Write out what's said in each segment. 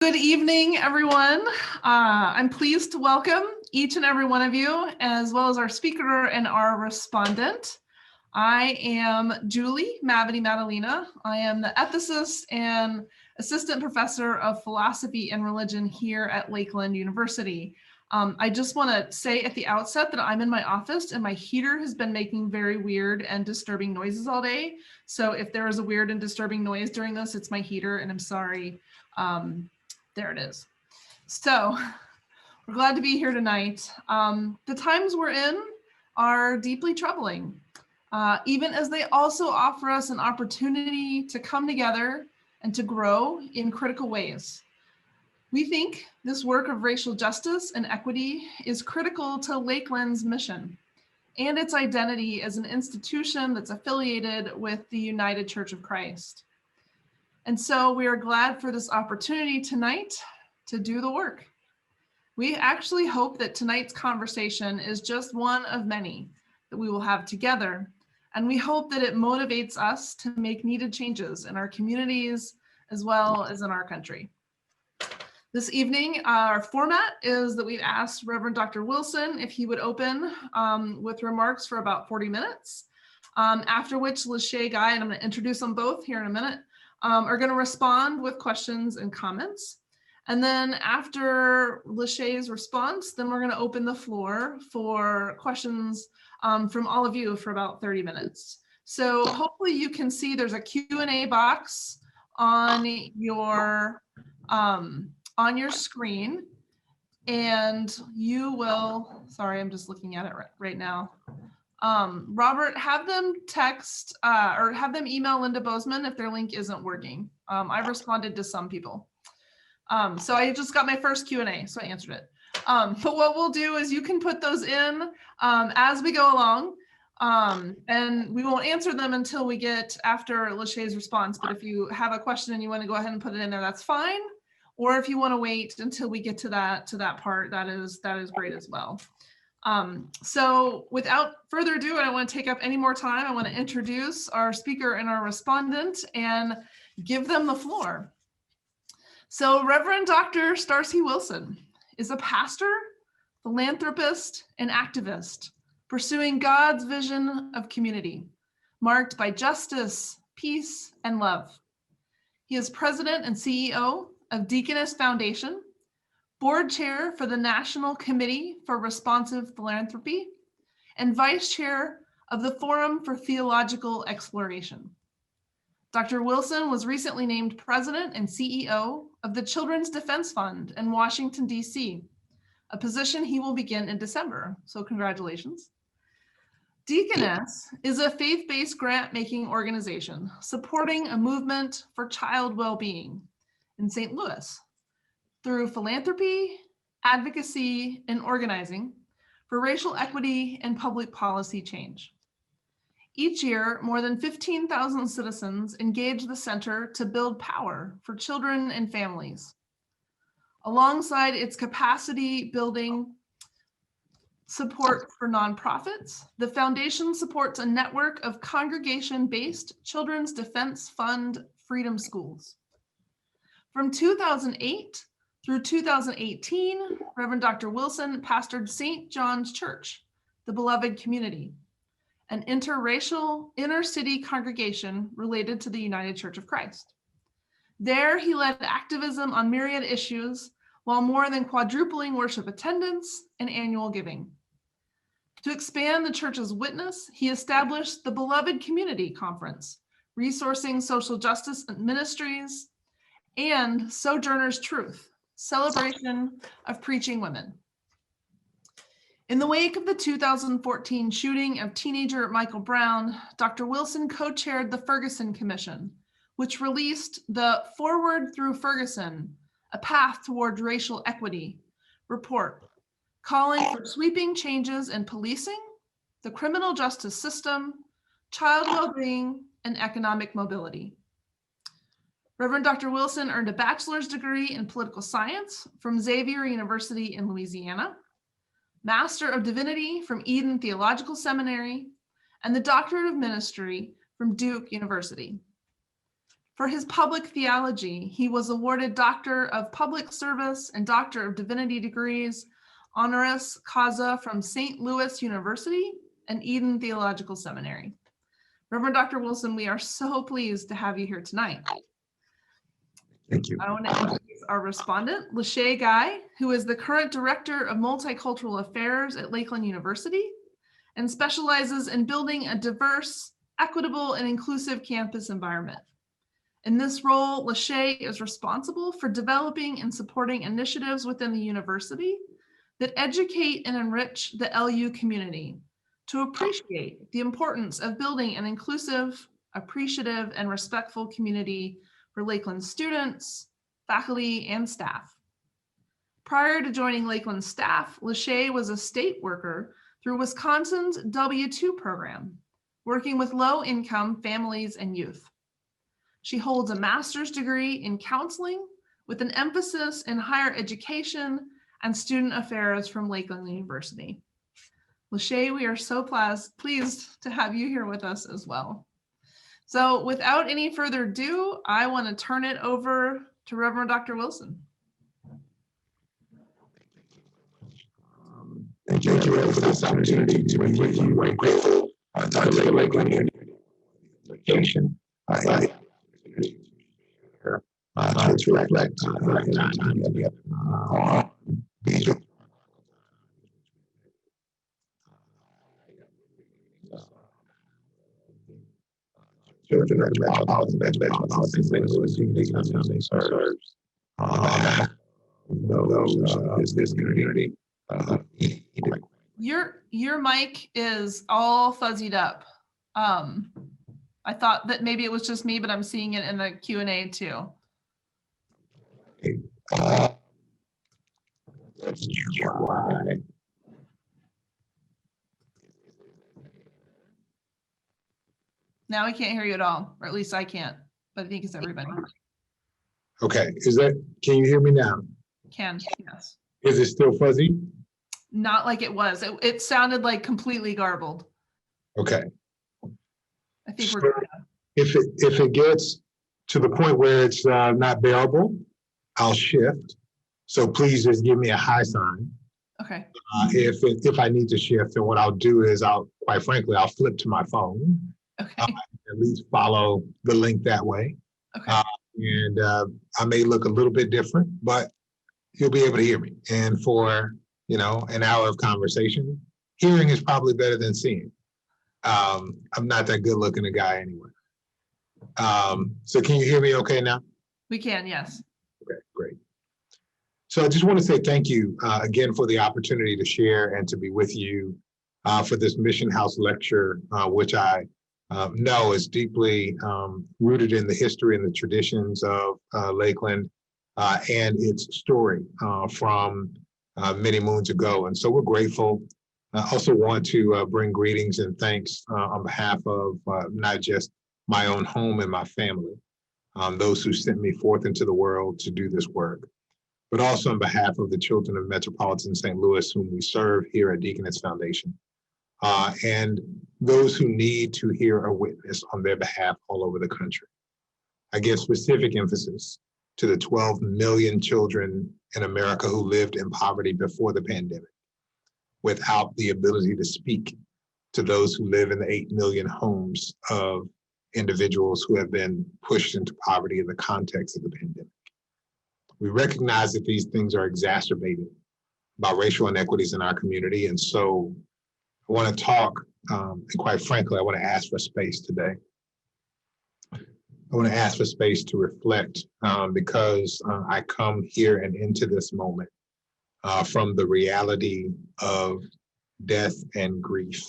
Good evening, everyone. I'm pleased to welcome each and every one of you, as well as our speaker and our respondent. I am Julie Mavity Madalena. I am the ethicist and assistant professor of philosophy and religion here at Lakeland University. I just want to say at the outset that I'm in my office and my heater has been making very weird and disturbing noises all day. So if there is a weird and disturbing noise during this, it's my heater, and I'm sorry. There it is. So we're glad to be here tonight. The times we're in are deeply troubling, even as they also offer us an opportunity to come together and to grow in critical ways. We think this work of racial justice and equity is critical to Lakeland's mission and its identity as an institution that's affiliated with the United Church of Christ. And so we are glad for this opportunity tonight to do the work. We actually hope that tonight's conversation is just one of many that we will have together. And we hope that it motivates us to make needed changes in our communities as well as in our country. This evening, our format is that we've asked Reverend Dr. Wilson if he would open with remarks for about 40 minutes, after which Lachey Guy, and I'm going to introduce them both here in a minute, are going to respond with questions and comments. And then after Lachey's response, then we're going to open the floor for questions from all of you for about 30 minutes. So hopefully you can see there's a Q&A box on your screen, and you will, sorry, I'm just looking at it right now. Robert, have them text or have them email Linda Bozeman if their link isn't working. I've responded to some people. So I just got my first Q&A, so I answered it. But what we'll do is you can put those in as we go along, and we won't answer them until we get after Lachey's response. But if you have a question and you want to go ahead and put it in there, that's fine. Or if you want to wait until we get to that part, that is great as well. So without further ado, I don't want to take up any more time. I want to introduce our speaker and our respondent and give them the floor. So Reverend Dr. Starcy Wilson is a pastor, philanthropist, and activist pursuing God's vision of community, marked by justice, peace, and love. He is president and CEO of Deaconess Foundation, board chair for the National Committee for Responsive Philanthropy, and vice chair of the Forum for Theological Exploration. Dr. Wilson was recently named president and CEO of the Children's Defense Fund in Washington, D.C., a position he will begin in December, so congratulations. Deaconess is a faith-based grant-making organization supporting a movement for child well-being in St. Louis through philanthropy, advocacy, and organizing for racial equity and public policy change. Each year, more than 15,000 citizens engage the center to build power for children and families. Alongside its capacity building support for nonprofits, the foundation supports a network of congregation-based Children's Defense Fund Freedom Schools. From 2008 through 2018, Reverend Dr. Wilson pastored St. John's Church, the Beloved Community, an interracial inner-city congregation related to the United Church of Christ. There, he led activism on myriad issues while more than quadrupling worship attendance and annual giving. To expand the church's witness, he established the Beloved Community Conference, resourcing social justice ministries, and Sojourner's Truth, celebration of preaching women. In the wake of the 2014 shooting of teenager Michael Brown, Dr. Wilson co-chaired the Ferguson Commission, which released the Forward Through Ferguson, A Path Toward Racial Equity report, calling for sweeping changes in policing, the criminal justice system, child well-being, and economic mobility. Reverend Dr. Wilson earned a bachelor's degree in political science from Xavier University in Louisiana, Master of Divinity from Eden Theological Seminary, and the Doctorate of Ministry from Duke University. For his public theology, he was awarded Doctor of Public Service and Doctor of Divinity degrees, honoris causa from St. Louis University and Eden Theological Seminary. Reverend Dr. Wilson, we are so pleased to have you here tonight. Thank you. I want to introduce our respondent, Lachey Guy, who is the current Director of Multicultural Affairs at Lakeland University and specializes in building a diverse, equitable, and inclusive campus environment. In this role, Lachey is responsible for developing and supporting initiatives within the university that educate and enrich the LU community to appreciate the importance of building an inclusive, appreciative, and respectful community for Lakeland students, faculty, and staff. Prior to joining Lakeland staff, Lachey was a state worker through Wisconsin's W-2 program, working with low-income families and youth. She holds a master's degree in counseling with an emphasis in higher education and student affairs from Lakeland University. Lachey, we are so pleased to have you here with us as well. So without any further ado, I want to turn it over to Reverend Dr. Wilson. Thank you for this opportunity to be with you. We're grateful to Lakeland education. To reflect on the lifetime together on these children and metropolitan they serve this community. Your mic is all fuzzied up. I thought that maybe it was just me, but I'm seeing it in the Q&A too. Now I can't hear you at all, or at least I can't, but I think it's everybody. Okay, can you hear me now? Can, yes. Is it still fuzzy? Not like it was. It sounded like completely garbled. Okay. I think we're good. If it gets to the point where it's not bearable, I'll shift. So please just give me a high sign. Okay. If I need to shift, and what I'll do is quite frankly, I'll flip to my phone. Okay. At least follow the link that way. Okay. And I may look a little bit different, but you'll be able to hear me. And for, an hour of conversation, hearing is probably better than seeing. I'm not that good looking a guy anyway. So can you hear me okay now? We can, yes. Okay, great. So I just want to say thank you again for the opportunity to share and to be with you for this Mission House lecture, which I know is deeply rooted in the history and the traditions of Lakeland and its story from many moons ago. And so we're grateful. I also want to bring greetings and thanks on behalf of not just my own home and my family, those who sent me forth into the world to do this work, but also on behalf of the children of Metropolitan St. Louis, whom we serve here at Deaconess Foundation, and those who need to hear a witness on their behalf all over the country. I give specific emphasis to the 12 million children in America who lived in poverty before the pandemic, without the ability to speak to those who live in the 8 million homes of individuals who have been pushed into poverty in the context of the pandemic. We recognize that these things are exacerbated by racial inequities in our community. And so I want to talk, and quite frankly, I want to ask for space today. I want to ask for space to reflect because I come here and into this moment from the reality of death and grief,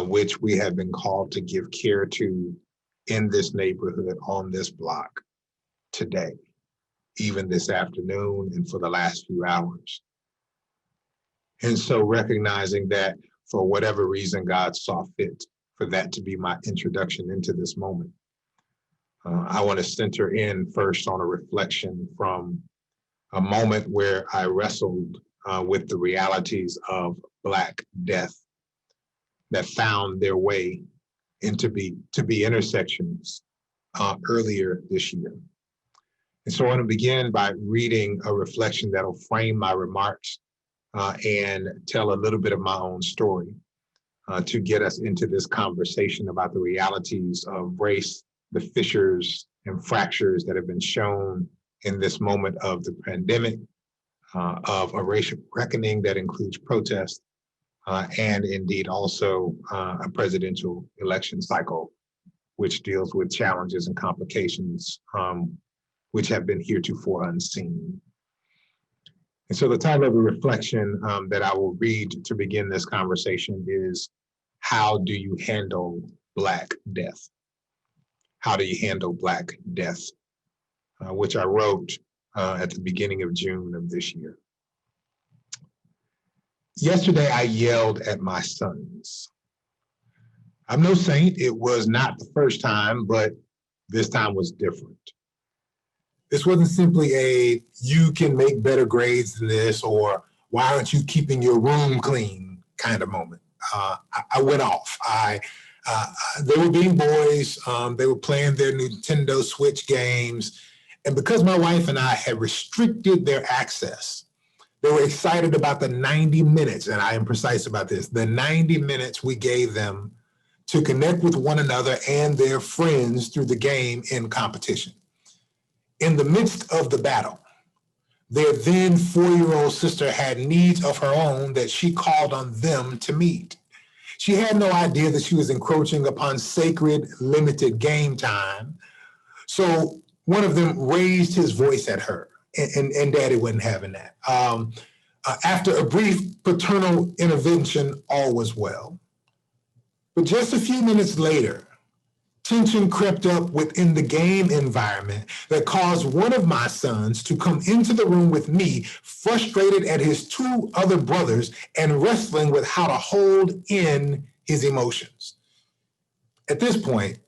which we have been called to give care to in this neighborhood, on this block today, even this afternoon and for the last few hours. And so recognizing that for whatever reason, God saw fit for that to be my introduction into this moment. I want to center in first on a reflection from a moment where I wrestled with the realities of Black death that found their way into be intersections earlier this year. And so I want to begin by reading a reflection that'll frame my remarks and tell a little bit of my own story to get us into this conversation about the realities of race, the fissures and fractures that have been shown in this moment of the pandemic, of a racial reckoning that includes protest, and indeed also a presidential election cycle, which deals with challenges and complications which have been heretofore unseen. And so the title of the reflection that I will read to begin this conversation is, How Do You Handle Black Death? How do you handle Black death? Which I wrote at the beginning of June of this year. Yesterday, I yelled at my sons. I'm no saint. It was not the first time, but this time was different. This wasn't simply a, you can make better grades than this, or why aren't you keeping your room clean kind of moment. I went off. They were being boys. They were playing their Nintendo Switch games. And because my wife and I had restricted their access, they were excited about the 90 minutes, and I am precise about this, the 90 minutes we gave them to connect with one another and their friends through the game in competition. In the midst of the battle, their then 4-year-old sister had needs of her own that she called on them to meet. She had no idea that she was encroaching upon sacred, limited game time. So one of them raised his voice at her, and Daddy wasn't having that. After a brief paternal intervention, all was well. But just a few minutes later, tension crept up within the game environment that caused one of my sons to come into the room with me, frustrated at his 2 other brothers and wrestling with how to hold in his emotions. At this point,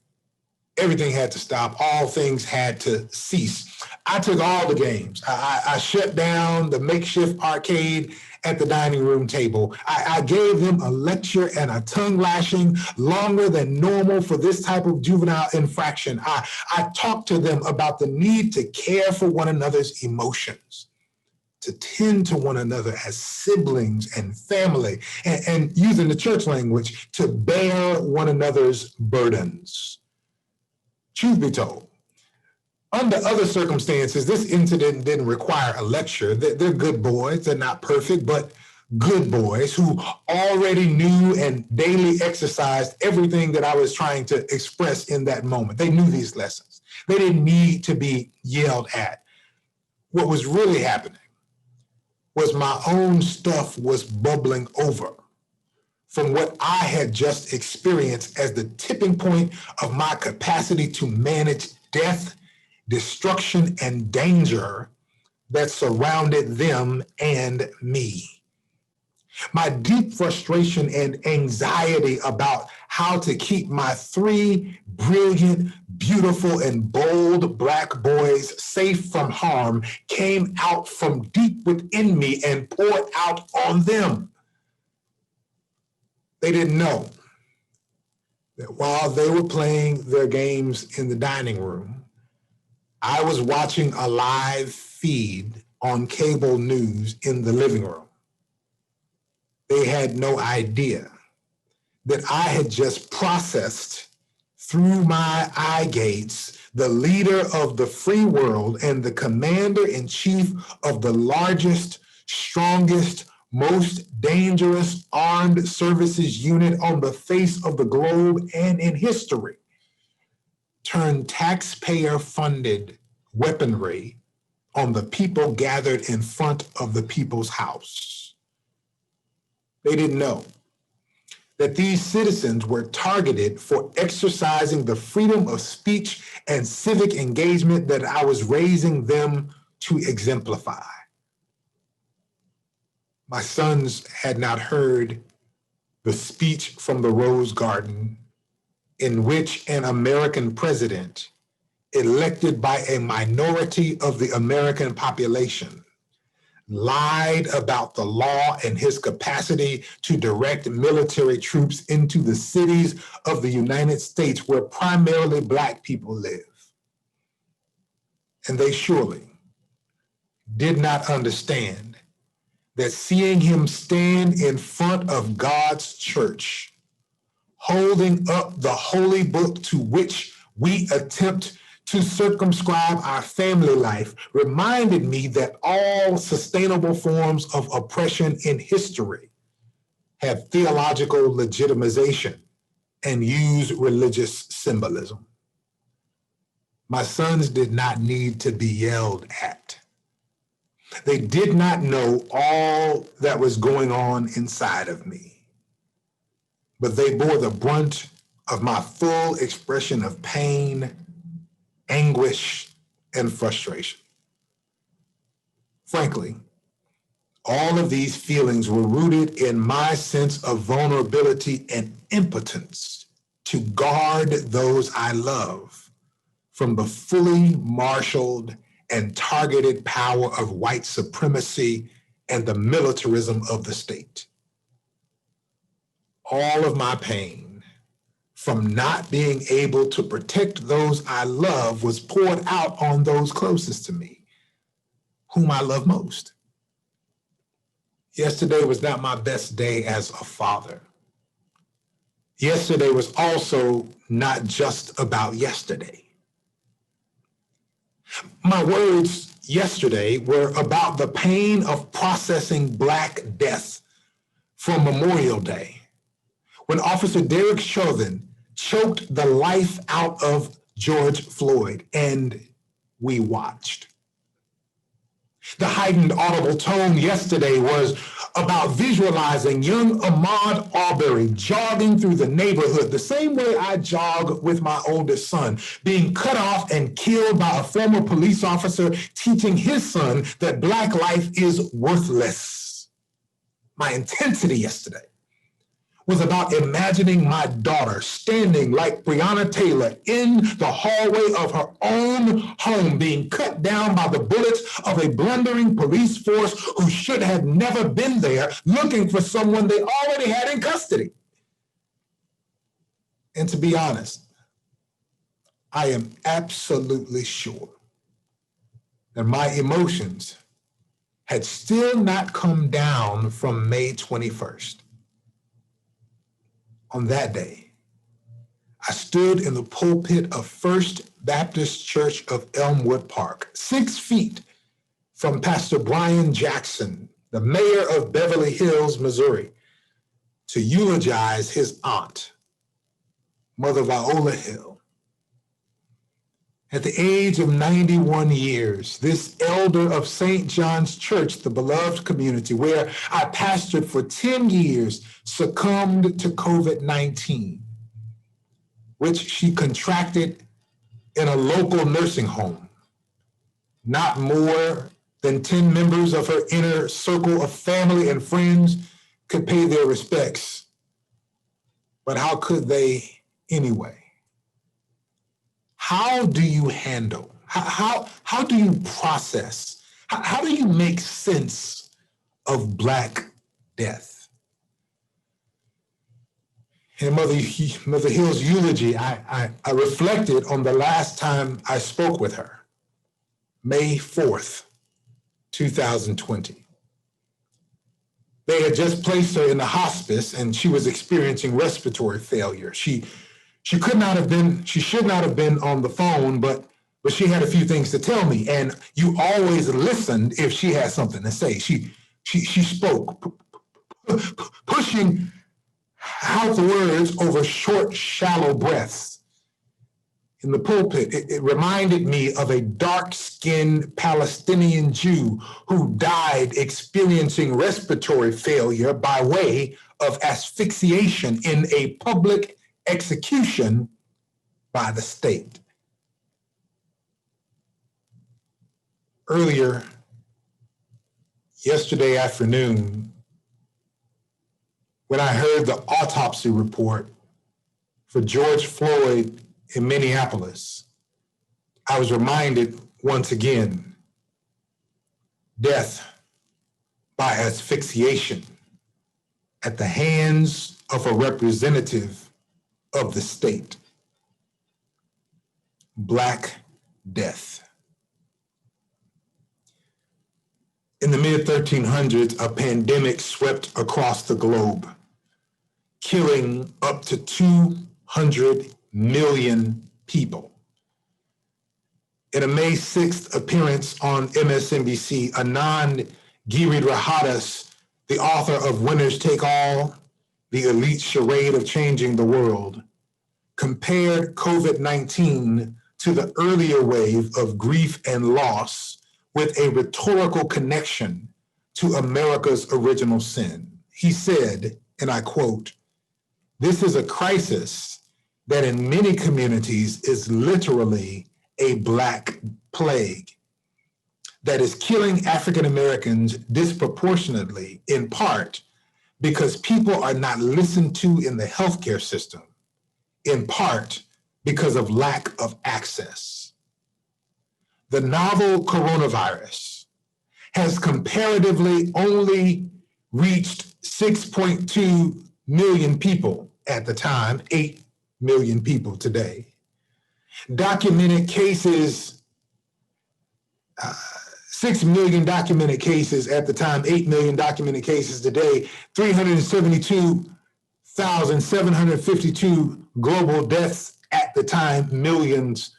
everything had to stop. All things had to cease. I took all the games. I shut down the makeshift arcade at the dining room table. I gave them a lecture and a tongue lashing longer than normal for this type of juvenile infraction. I talked to them about the need to care for one another's emotions, to tend to one another as siblings and family, and using the church language, to bear one another's burdens. Truth be told, under other circumstances, this incident didn't require a lecture. They're good boys. They're not perfect, but good boys who already knew and daily exercised everything that I was trying to express in that moment. They knew these lessons. They didn't need to be yelled at. What was really happening was my own stuff was bubbling over from what I had just experienced as the tipping point of my capacity to manage death, destruction, and danger that surrounded them and me. My deep frustration and anxiety about how to keep my 3 brilliant, beautiful, and bold Black boys safe from harm came out from deep within me and poured out on them. They didn't know that while they were playing their games in the dining room, I was watching a live feed on cable news in the living room. They had no idea that I had just processed through my eye gates the leader of the free world and the commander-in-chief of the largest, strongest, most dangerous armed services unit on the face of the globe and in history, turned taxpayer-funded weaponry on the people gathered in front of the people's house. They didn't know that these citizens were targeted for exercising the freedom of speech and civic engagement that I was raising them to exemplify. My sons had not heard the speech from the Rose Garden in which an American president elected by a minority of the American population lied about the law and his capacity to direct military troops into the cities of the United States where primarily Black people live. And they surely did not understand that seeing him stand in front of God's church, holding up the holy book to which we attempt to circumscribe our family life, reminded me that all sustainable forms of oppression in history have theological legitimization and use religious symbolism. My sons did not need to be yelled at. They did not know all that was going on inside of me, but they bore the brunt of my full expression of pain, anguish, and frustration. Frankly, all of these feelings were rooted in my sense of vulnerability and impotence to guard those I love from the fully marshaled and targeted power of white supremacy and the militarism of the state. All of my pain from not being able to protect those I love was poured out on those closest to me, whom I love most. Yesterday was not my best day as a father. Yesterday was also not just about yesterday. My words yesterday were about the pain of processing Black death from Memorial Day, when Officer Derek Chauvin choked the life out of George Floyd, and we watched. The heightened audible tone yesterday was about visualizing young Ahmaud Arbery jogging through the neighborhood the same way I jog with my oldest son, being cut off and killed by a former police officer teaching his son that Black life is worthless. My intensity yesterday was about imagining my daughter standing like Breonna Taylor in the hallway of her own home, being cut down by the bullets of a blundering police force who should have never been there, looking for someone they already had in custody. And to be honest, I am absolutely sure that my emotions had still not come down from May 21st. On that day, I stood in the pulpit of First Baptist Church of Elmwood Park, 6 feet from Pastor Brian Jackson, the mayor of Beverly Hills, Missouri, to eulogize his aunt, Mother Viola Hill. At the age of 91 years, this elder of St. John's Church, the beloved community where I pastored for 10 years, succumbed to COVID-19, which she contracted in a local nursing home. Not more than 10 members of her inner circle of family and friends could pay their respects. But how could they anyway? How do you handle, how do you process, how do you make sense of Black death? In Mother Hill's eulogy, I reflected on the last time I spoke with her, May 4th, 2020. They had just placed her in the hospice and she was experiencing respiratory failure. She should not have been on the phone, but she had a few things to tell me. And you always listened if she had something to say. She spoke, pushing out the words over short, shallow breaths. In the pulpit, it reminded me of a dark-skinned Palestinian Jew who died experiencing respiratory failure by way of asphyxiation in a public execution by the state. Earlier, yesterday afternoon, when I heard the autopsy report for George Floyd in Minneapolis, I was reminded once again, death by asphyxiation at the hands of a representative of the state. Black death. In the mid-1300s, a pandemic swept across the globe, killing up to 200 million people. In a May 6th appearance on MSNBC, Anand Giridharadas, the author of Winners Take All, The Elite Charade of Changing the World, compared COVID-19 to the earlier wave of grief and loss with a rhetorical connection to America's original sin. He said, and I quote, "This is a crisis that in many communities is literally a Black plague that is killing African Americans disproportionately, in part because people are not listened to in the healthcare system, in part because of lack of access. The novel coronavirus has comparatively only reached 6.2 million people at the time, 8 million people today. Documented cases, 6 million documented cases at the time, 8 million documented cases today, 372,752 global deaths at the time, millions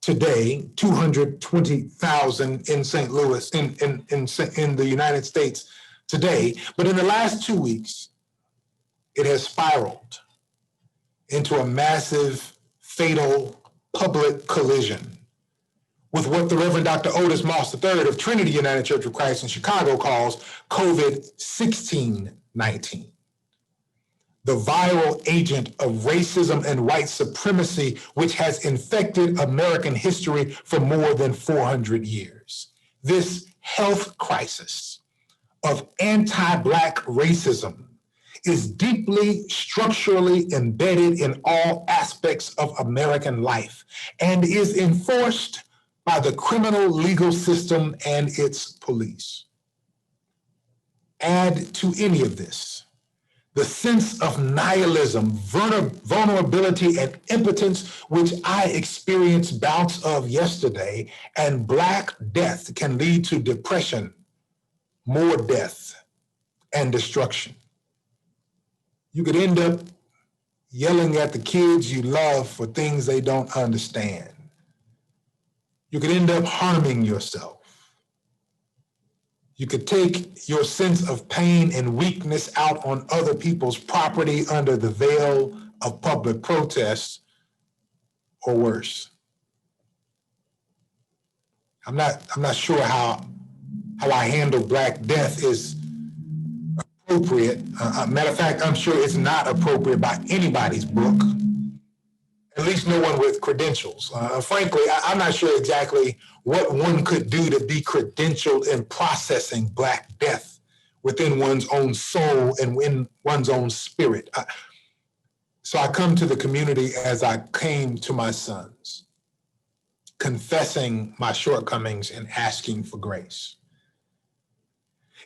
today, 220,000 in St. Louis, in the United States today. But in the last 2 weeks, it has spiraled into a massive, fatal public collision with what the Reverend Dr. Otis Moss III of Trinity United Church of Christ in Chicago calls COVID-16-19. The viral agent of racism and white supremacy, which has infected American history for more than 400 years. This health crisis of anti-Black racism is deeply structurally embedded in all aspects of American life and is enforced by the criminal legal system and its police. Add to any of this the sense of nihilism, vulnerability, and impotence, which I experienced bouts of yesterday, and Black death can lead to depression, more death, and destruction. You could end up yelling at the kids you love for things they don't understand. You could end up harming yourself. You could take your sense of pain and weakness out on other people's property under the veil of public protest, or worse. I'm not sure how I handle Black death is appropriate. Matter of fact, I'm sure it's not appropriate by anybody's book, at least no one with credentials. Frankly, I'm not sure exactly what one could do to be credentialed in processing Black death within one's own soul and in one's own spirit. So I come to the community as I came to my sons, confessing my shortcomings and asking for grace.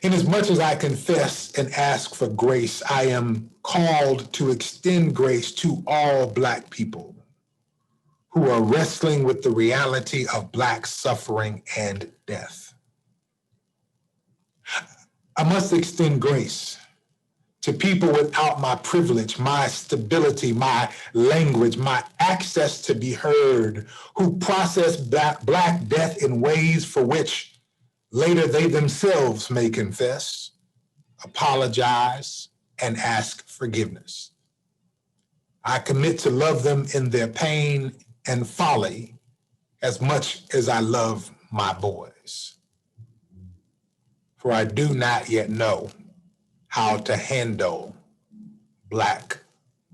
In as much as I confess and ask for grace, I am called to extend grace to all Black people who are wrestling with the reality of Black suffering and death. I must extend grace to people without my privilege, my stability, my language, my access to be heard, who process Black death in ways for which later they themselves may confess, apologize, and ask forgiveness. I commit to love them in their pain and folly as much as I love my boys. For I do not yet know how to handle Black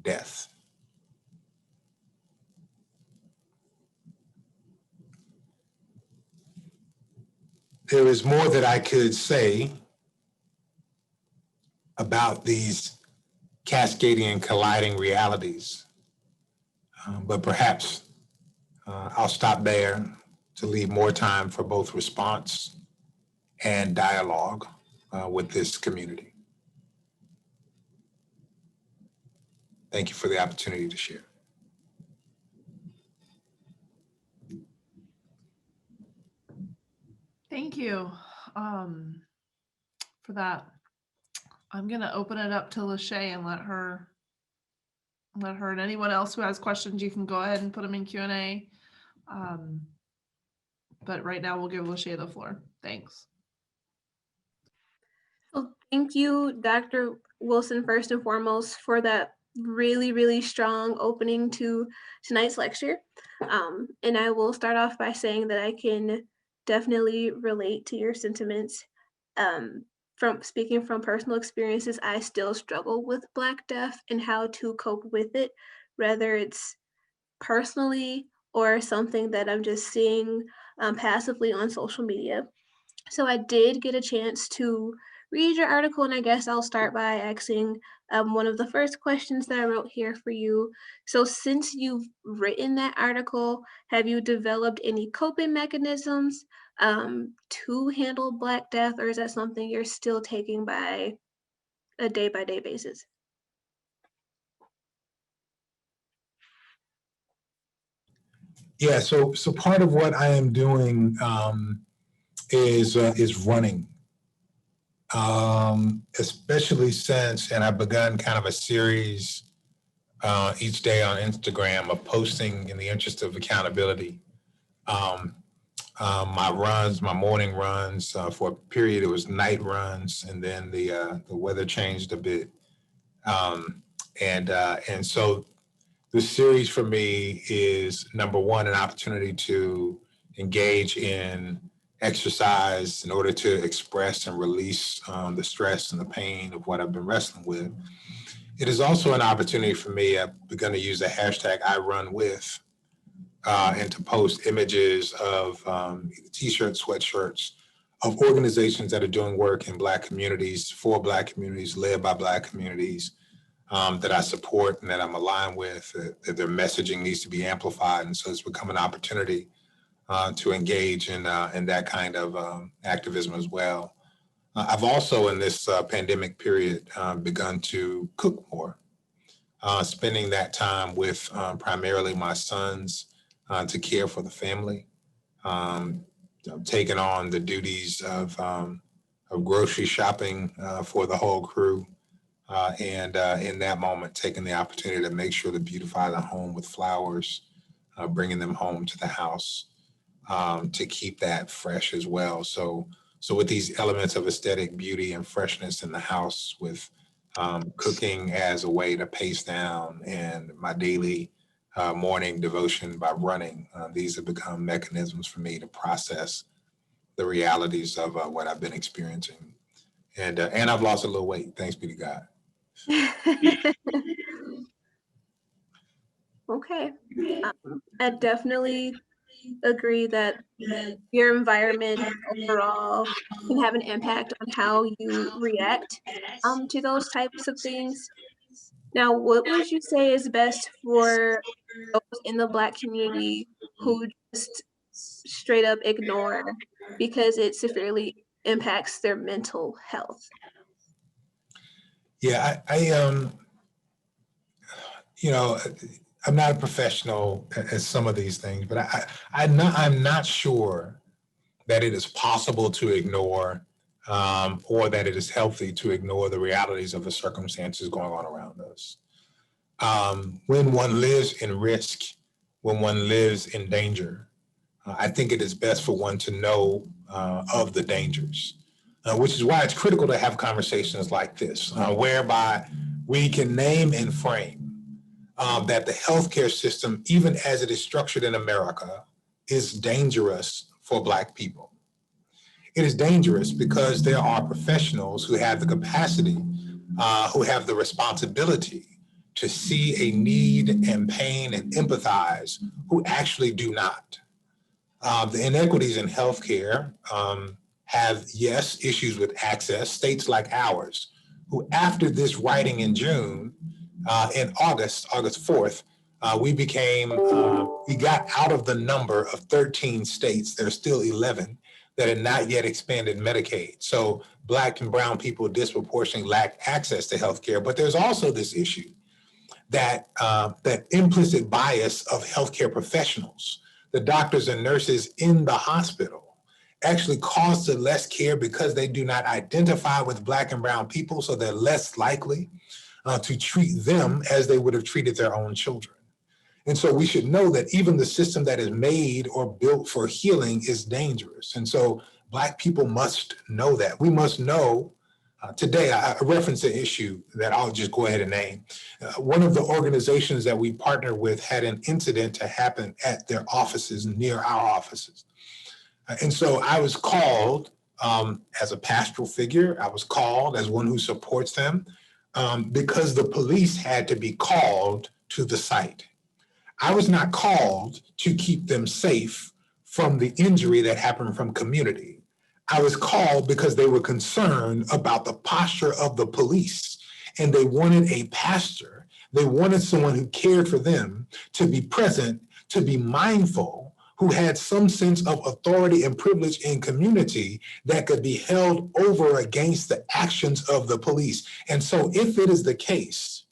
death. There is more that I could say about these cascading and colliding realities, but perhaps I'll stop there to leave more time for both response and dialogue with this community. Thank you for the opportunity to share. Thank you. for that. I'm going to open it up to Lachey and let her and anyone else who has questions, you can go ahead and put them in Q&A. But right now we'll give Lachey the floor. Thanks. Well, thank you, Dr. Wilson, first and foremost, for that really, really strong opening to tonight's lecture. And I will start off by saying that I can definitely relate to your sentiments. From speaking from personal experiences, I still struggle with Black death and how to cope with it, whether it's personally or something that I'm just seeing passively on social media. So I did get a chance to read your article, and I guess I'll start by asking one of the first questions that I wrote here for you. So since you've written that article, have you developed any coping mechanisms to handle Black death, or is that something you're still taking by a day-by-day basis? Yeah, so part of what I am doing is running, especially since, and I've begun kind of a series each day on Instagram of posting in the interest of accountability. My runs, my morning runs, for a period it was night runs, and then the weather changed a bit, and so the series for me is, number one, an opportunity to engage in exercise in order to express and release the stress and the pain of what I've been wrestling with. It is also an opportunity for me. I've begun to use the hashtag #IRunWith and to post images of t-shirts, sweatshirts of organizations that are doing work in Black communities, for Black communities, led by Black communities, that I support and that I'm aligned with, that their messaging needs to be amplified. And so it's become an opportunity to engage in that kind of activism as well. I've also, in this pandemic period, begun to cook more, spending that time with primarily my sons to care for the family, taking on the duties of grocery shopping for the whole crew. And in that moment, taking the opportunity to make sure to beautify the home with flowers, bringing them home to the house, to keep that fresh as well. So with these elements of aesthetic beauty and freshness in the house, with cooking as a way to pace down, and my daily morning devotion by running, these have become mechanisms for me to process the realities of what I've been experiencing. And I've lost a little weight, thanks be to God. Okay. I definitely agree that your environment overall can have an impact on how you react to those types of things. Now, what would you say is best for those in the Black community who just straight up ignore because it severely impacts their mental health? Yeah, you know, I'm not a professional at some of these things, but I'm not sure that it is possible to ignore or that it is healthy to ignore the realities of the circumstances going on around us. When one lives in risk, when one lives in danger, I think it is best for one to know of the dangers, which is why it's critical to have conversations like this, whereby we can name and frame that the healthcare system, even as it is structured in America, is dangerous for Black people. It is dangerous because there are professionals who have the capacity, who have the responsibility to see a need and pain and empathize, who actually do not. The inequities in healthcare have, yes, issues with access. States like ours, who after this writing in June, in August 4th, we got out of the number of 13 states. There are still 11 that had not yet expanded Medicaid. So Black and brown people disproportionately lack access to healthcare. But there's also this issue that implicit bias of healthcare professionals, the doctors and nurses in the hospital, actually costed less care because they do not identify with Black and brown people, so they're less likely to treat them as they would have treated their own children. And so we should know that even the system that is made or built for healing is dangerous. And so Black people must know that. We must know. Today, I referenced an issue that I'll just go ahead and name. One of the organizations that we partner with had an incident to happen at their offices, near our offices. And so I was called as a pastoral figure. I was called as one who supports them because the police had to be called to the site. I was not called to keep them safe from the injury that happened from community. I was called because they were concerned about the posture of the police, and they wanted a pastor. They wanted someone who cared for them to be present, to be mindful, who had some sense of authority and privilege in community that could be held over against the actions of the police. And so if it is the case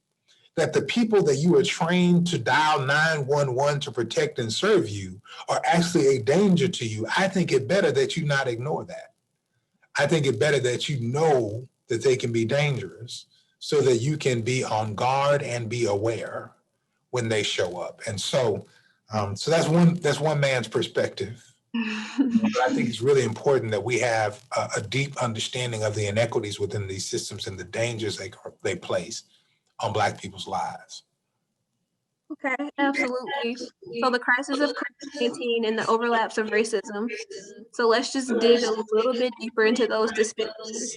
that the people that you are trained to dial 911 to protect and serve you are actually a danger to you, I think it better that you not ignore that. I think it better that you know that they can be dangerous so that you can be on guard and be aware when they show up. And so, so that's one man's perspective. But I think it's really important that we have a deep understanding of the inequities within these systems and the dangers they place on Black people's lives. Okay, absolutely. So the crisis of COVID-19 and the overlaps of racism. So let's just dig a little bit deeper into those disparities.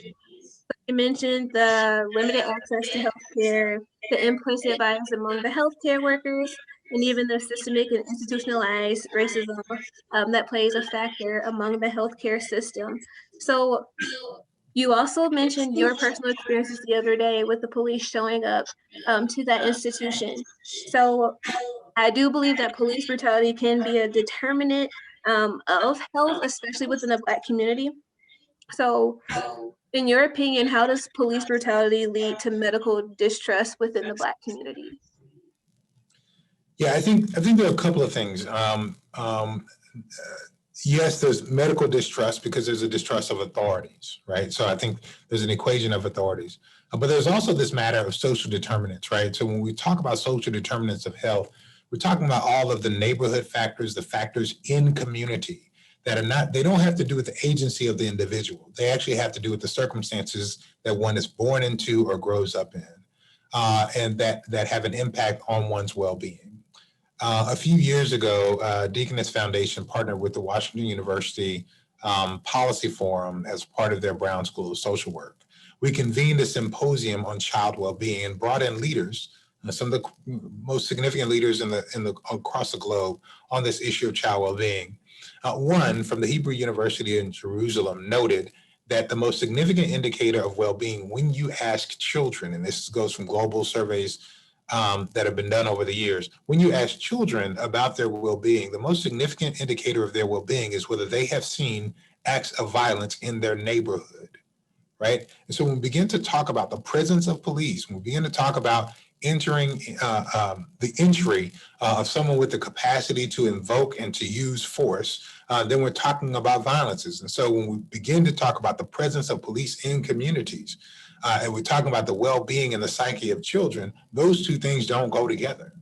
You mentioned the limited access to healthcare, the implicit bias among the healthcare workers, and even the systemic and institutionalized racism that plays a factor among the healthcare system. So you also mentioned your personal experiences the other day with the police showing up to that institution. So I do believe that police brutality can be a determinant of health, especially within the Black community. So, in your opinion, how does police brutality lead to medical distrust within the Black community? Yeah, I think there are a couple of things. Yes, there's medical distrust because there's a distrust of authorities, right? So I think there's an equation of authorities. But there's also this matter of social determinants, right? So when we talk about social determinants of health, we're talking about all of the neighborhood factors, the factors in community that are not, they don't have to do with the agency of the individual. They actually have to do with the circumstances that one is born into or grows up in, and that have an impact on one's well-being. A few years ago, Deaconess Foundation partnered with the Washington University Policy Forum as part of their Brown School of Social Work. We convened a symposium on child well-being and brought in leaders, some of the most significant leaders across the globe on this issue of child well-being. One from the Hebrew University in Jerusalem noted that the most significant indicator of well-being when you ask children, and this goes from global surveys that have been done over the years, when you ask children about their well-being, the most significant indicator of their well-being is whether they have seen acts of violence in their neighborhood, right? And so when we begin to talk about the presence of police, when we begin to talk about entering the entry of someone with the capacity to invoke and to use force, then we're talking about violences. And so when we begin to talk about the presence of police in communities, and we're talking about the well-being and the psyche of children, those two things don't go together.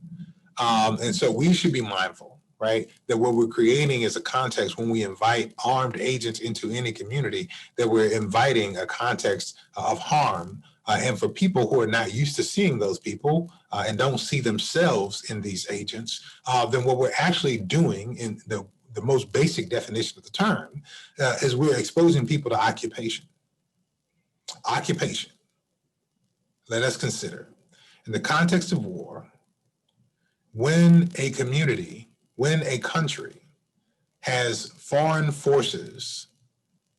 And so we should be mindful, right, that what we're creating is a context when we invite armed agents into any community, that we're inviting a context of harm. And for people who are not used to seeing those people and don't see themselves in these agents, then what we're actually doing in the most basic definition of the term is we're exposing people to occupation. Occupation. Let us consider, in the context of war, when a community, when a country has foreign forces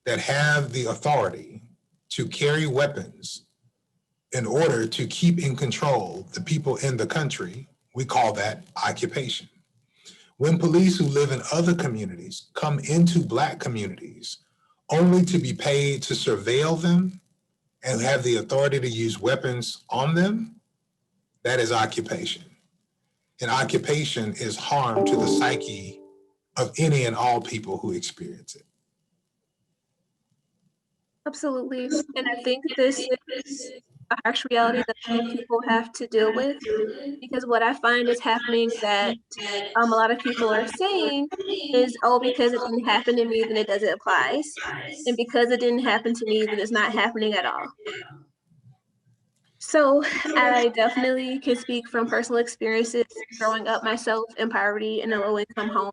that have the authority to carry weapons in order to keep in control the people in the country, we call that occupation. When police who live in other communities come into Black communities only to be paid to surveil them and have the authority to use weapons on them, that is occupation. And occupation is harm to the psyche of any and all people who experience it. Absolutely. And I think this is a harsh reality that a lot of people have to deal with, because what I find is happening that a lot of people are saying is, oh, because it didn't happen to me, then it doesn't apply. And because it didn't happen to me, then it's not happening at all. So I definitely can speak from personal experiences growing up myself in poverty in a low income home,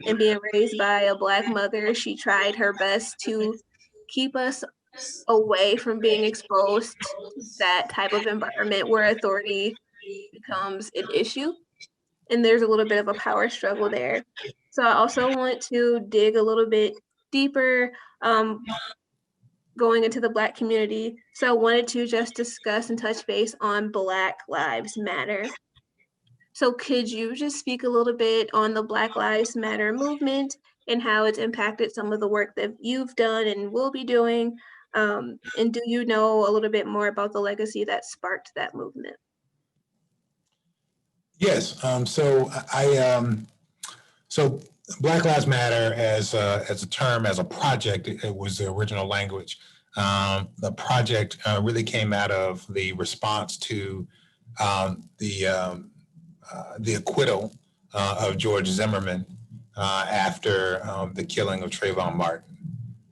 and being raised by a Black mother. She tried her best to keep us away from being exposed to that type of environment where authority becomes an issue. And there's a little bit of a power struggle there. So I also want to dig a little bit deeper, um, going into the Black community. So I wanted to just discuss and touch base on Black Lives Matter. So could you just speak a little bit on the Black Lives Matter movement and how it's impacted some of the work that you've done and will be doing? And do you know a little bit more about the legacy that sparked that movement? Yes. So Black Lives Matter as a term, as a project, it was the original language. The project really came out of the response to the acquittal of George Zimmerman after the killing of Trayvon Martin.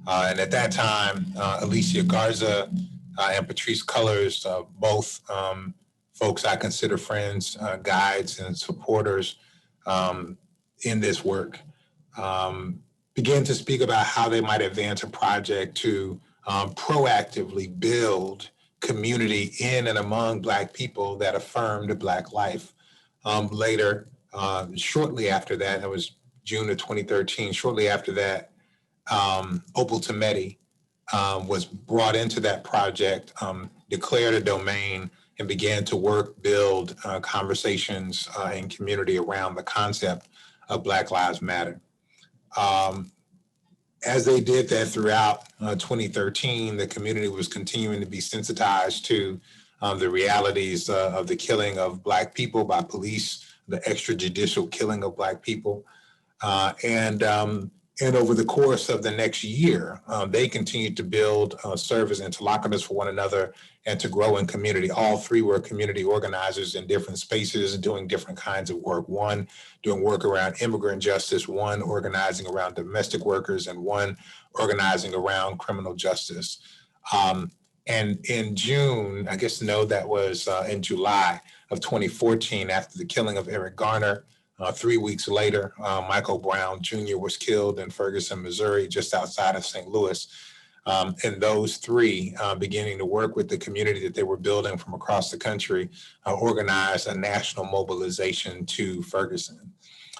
And at that time, Alicia Garza and Patrice Cullors, both folks I consider friends, guides, and supporters in this work, began to speak about how they might advance a project to proactively build community in and among Black people that affirmed Black life. Later, shortly after that, that was June of 2013, shortly after that, Opal Tometi was brought into that project, declared a domain, and began to build conversations in community around the concept of Black Lives Matter. As they did that throughout 2013, the community was continuing to be sensitized to the realities of the killing of Black people by police, the extrajudicial killing of Black people. And over the course of the next year, they continued to build, serve as interlocutors for one another, and to grow in community. All three were community organizers in different spaces, doing different kinds of work. One doing work around immigrant justice, one organizing around domestic workers, and one organizing around criminal justice. And in June, I guess no, that was in July of 2014, after the killing of Eric Garner. 3 weeks later, Michael Brown Jr. was killed in Ferguson, Missouri, just outside of St. Louis. And those three, beginning to work with the community that they were building from across the country, organized a national mobilization to Ferguson.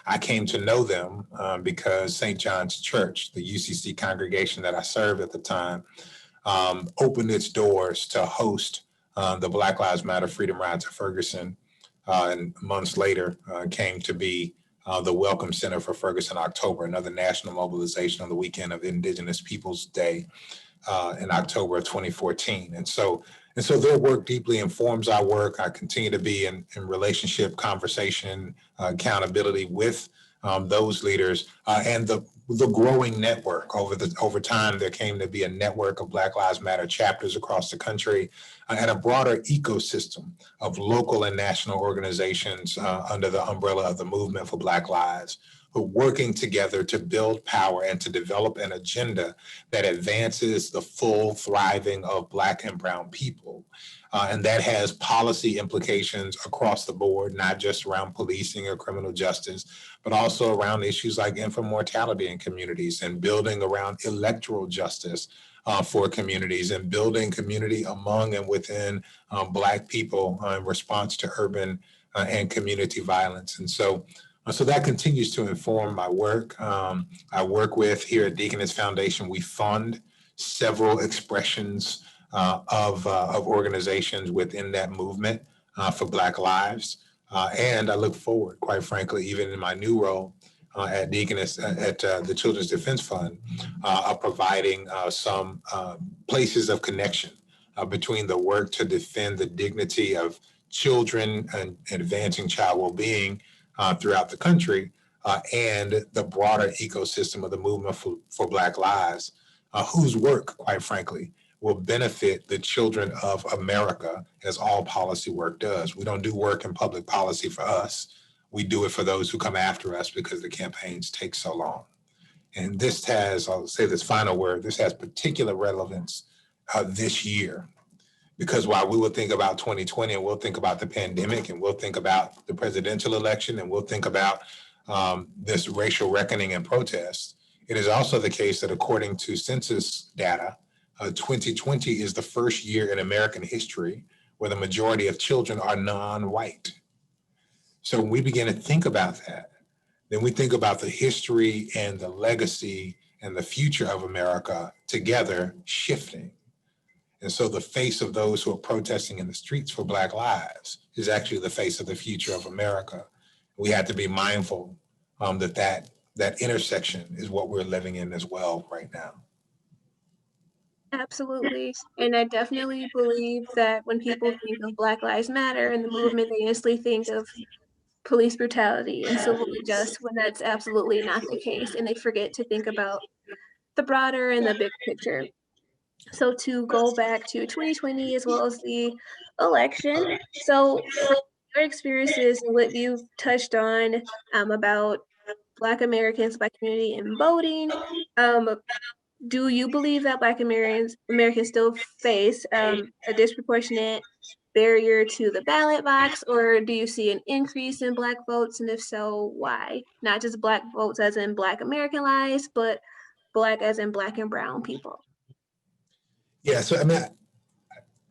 I came to know them because St. John's Church, the UCC congregation that I served at the time, opened its doors to host the Black Lives Matter Freedom Ride to Ferguson. And months later came to be the Welcome Center for Ferguson October, another national mobilization on the weekend of Indigenous Peoples Day in October of 2014. And so their work deeply informs our work. I continue to be in relationship, conversation, accountability with those leaders, and the growing network. Over time, there came to be a network of Black Lives Matter chapters across the country, and a broader ecosystem of local and national organizations under the umbrella of the Movement for Black Lives, who are working together to build power and to develop an agenda that advances the full thriving of Black and Brown people. And that has policy implications across the board, not just around policing or criminal justice, but also around issues like infant mortality in communities, and building around electoral justice for communities, and building community among and within Black people in response to urban and community violence. And so that continues to inform my work. I work with, here at Deaconess Foundation, we fund several expressions of organizations within that movement for Black lives. And I look forward, quite frankly, even in my new role at Deaconess, at the Children's Defense Fund, of providing some places of connection between the work to defend the dignity of children and advancing child well-being throughout the country, and the broader ecosystem of the movement for Black lives. whose work, quite frankly, will benefit the children of America, as all policy work does. We don't do work in public policy for us. We do it for those who come after us because the campaigns take so long. And this has, I'll say this final word, this has particular relevance this year. Because while we will think about 2020 and we'll think about the pandemic and we'll think about the presidential election and we'll think about this racial reckoning and protest, it is also the case that according to census data, 2020 is the first year in American history where the majority of children are non-white. So when we begin to think about that, then we think about the history and the legacy and the future of America together shifting. And so the face of those who are protesting in the streets for Black lives is actually the face of the future of America. We have to be mindful that intersection is what we're living in as well right now. Absolutely. And I definitely believe that when people think of Black Lives Matter and the movement, they instantly think of police brutality and civil unrest, when that's absolutely not the case. And they forget to think about the broader and the big picture. So to go back to 2020 as well as the election. So from your experiences and what you've touched on about Black Americans, Black community and voting, do you believe that Black Americans still face a disproportionate barrier to the ballot box, or do you see an increase in Black votes? And if so, why? Not just Black votes as in Black American lives, but Black as in Black and brown people. Yeah, so I mean,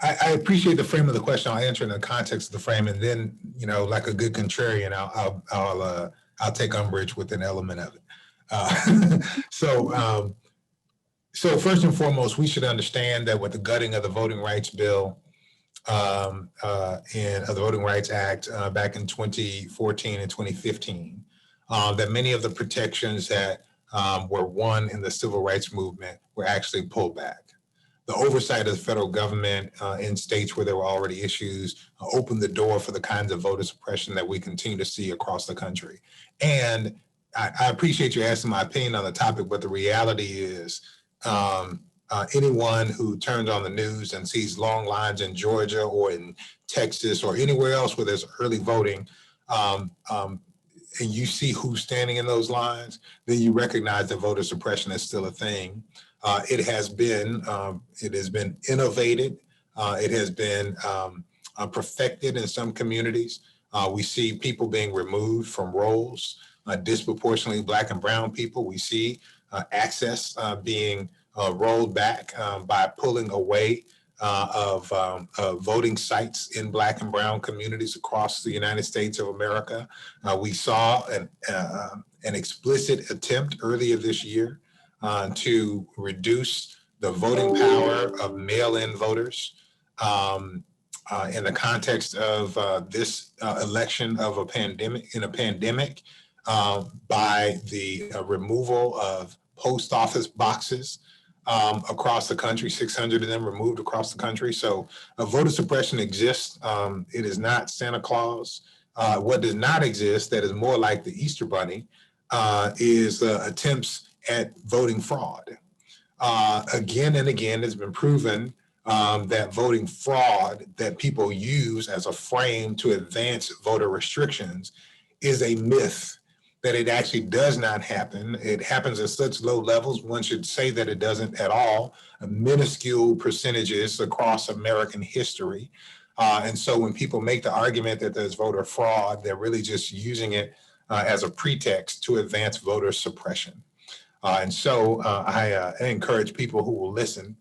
I appreciate the frame of the question. I'll answer in the context of the frame, and then, you know, like a good contrarian, I'll take umbrage with an element of it. So first and foremost, we should understand that with the gutting of the Voting Rights Bill and of the Voting Rights Act back in 2014 and 2015, that many of the protections that were won in the civil rights movement were actually pulled back. The oversight of the federal government in states where there were already issues opened the door for the kinds of voter suppression that we continue to see across the country. And I appreciate you asking my opinion on the topic, but the reality is anyone who turns on the news and sees long lines in Georgia or in Texas or anywhere else where there's early voting, and you see who's standing in those lines, then you recognize that voter suppression is still a thing. It has been innovated. It has been perfected in some communities. We see people being removed from roles, disproportionately Black and brown people. We see access being rolled back by pulling away of voting sites in Black and brown communities across the United States of America. We saw an explicit attempt earlier this year to reduce the voting power of mail-in voters in the context of this election of a pandemic, by the removal of post office boxes across the country, 600 of them removed across the country. So voter suppression exists. It is not Santa Claus. What does not exist, that is more like the Easter Bunny, is attempts at voting fraud. Again and again, it's been proven that voting fraud that people use as a frame to advance voter restrictions is a myth, that it actually does not happen. It happens at such low levels, one should say that it doesn't at all, minuscule percentages across American history. And so when people make the argument that there's voter fraud, they're really just using it as a pretext to advance voter suppression. And so I encourage people who will listen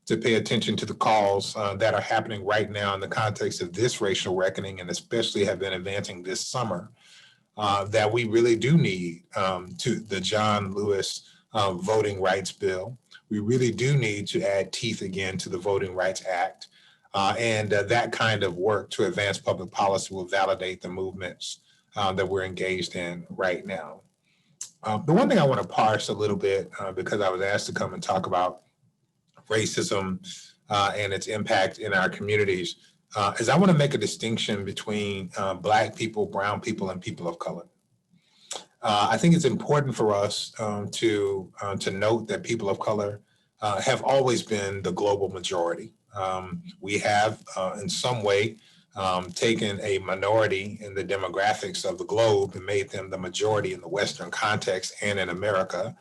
to pay attention to the calls that are happening right now in the context of this racial reckoning, and especially have been advancing this summer, that we really do need to the John Lewis Voting Rights Bill. We really do need to add teeth again to the Voting Rights Act. And that kind of work to advance public policy will validate the movements that we're engaged in right now. The one thing I want to parse a little bit, because I was asked to come and talk about racism and its impact in our communities, is I want to make a distinction between Black people, brown people, and people of color. I think it's important for us to note that people of color have always been the global majority. We have, in some way, taken a minority in the demographics of the globe and made them the majority in the Western context and in America.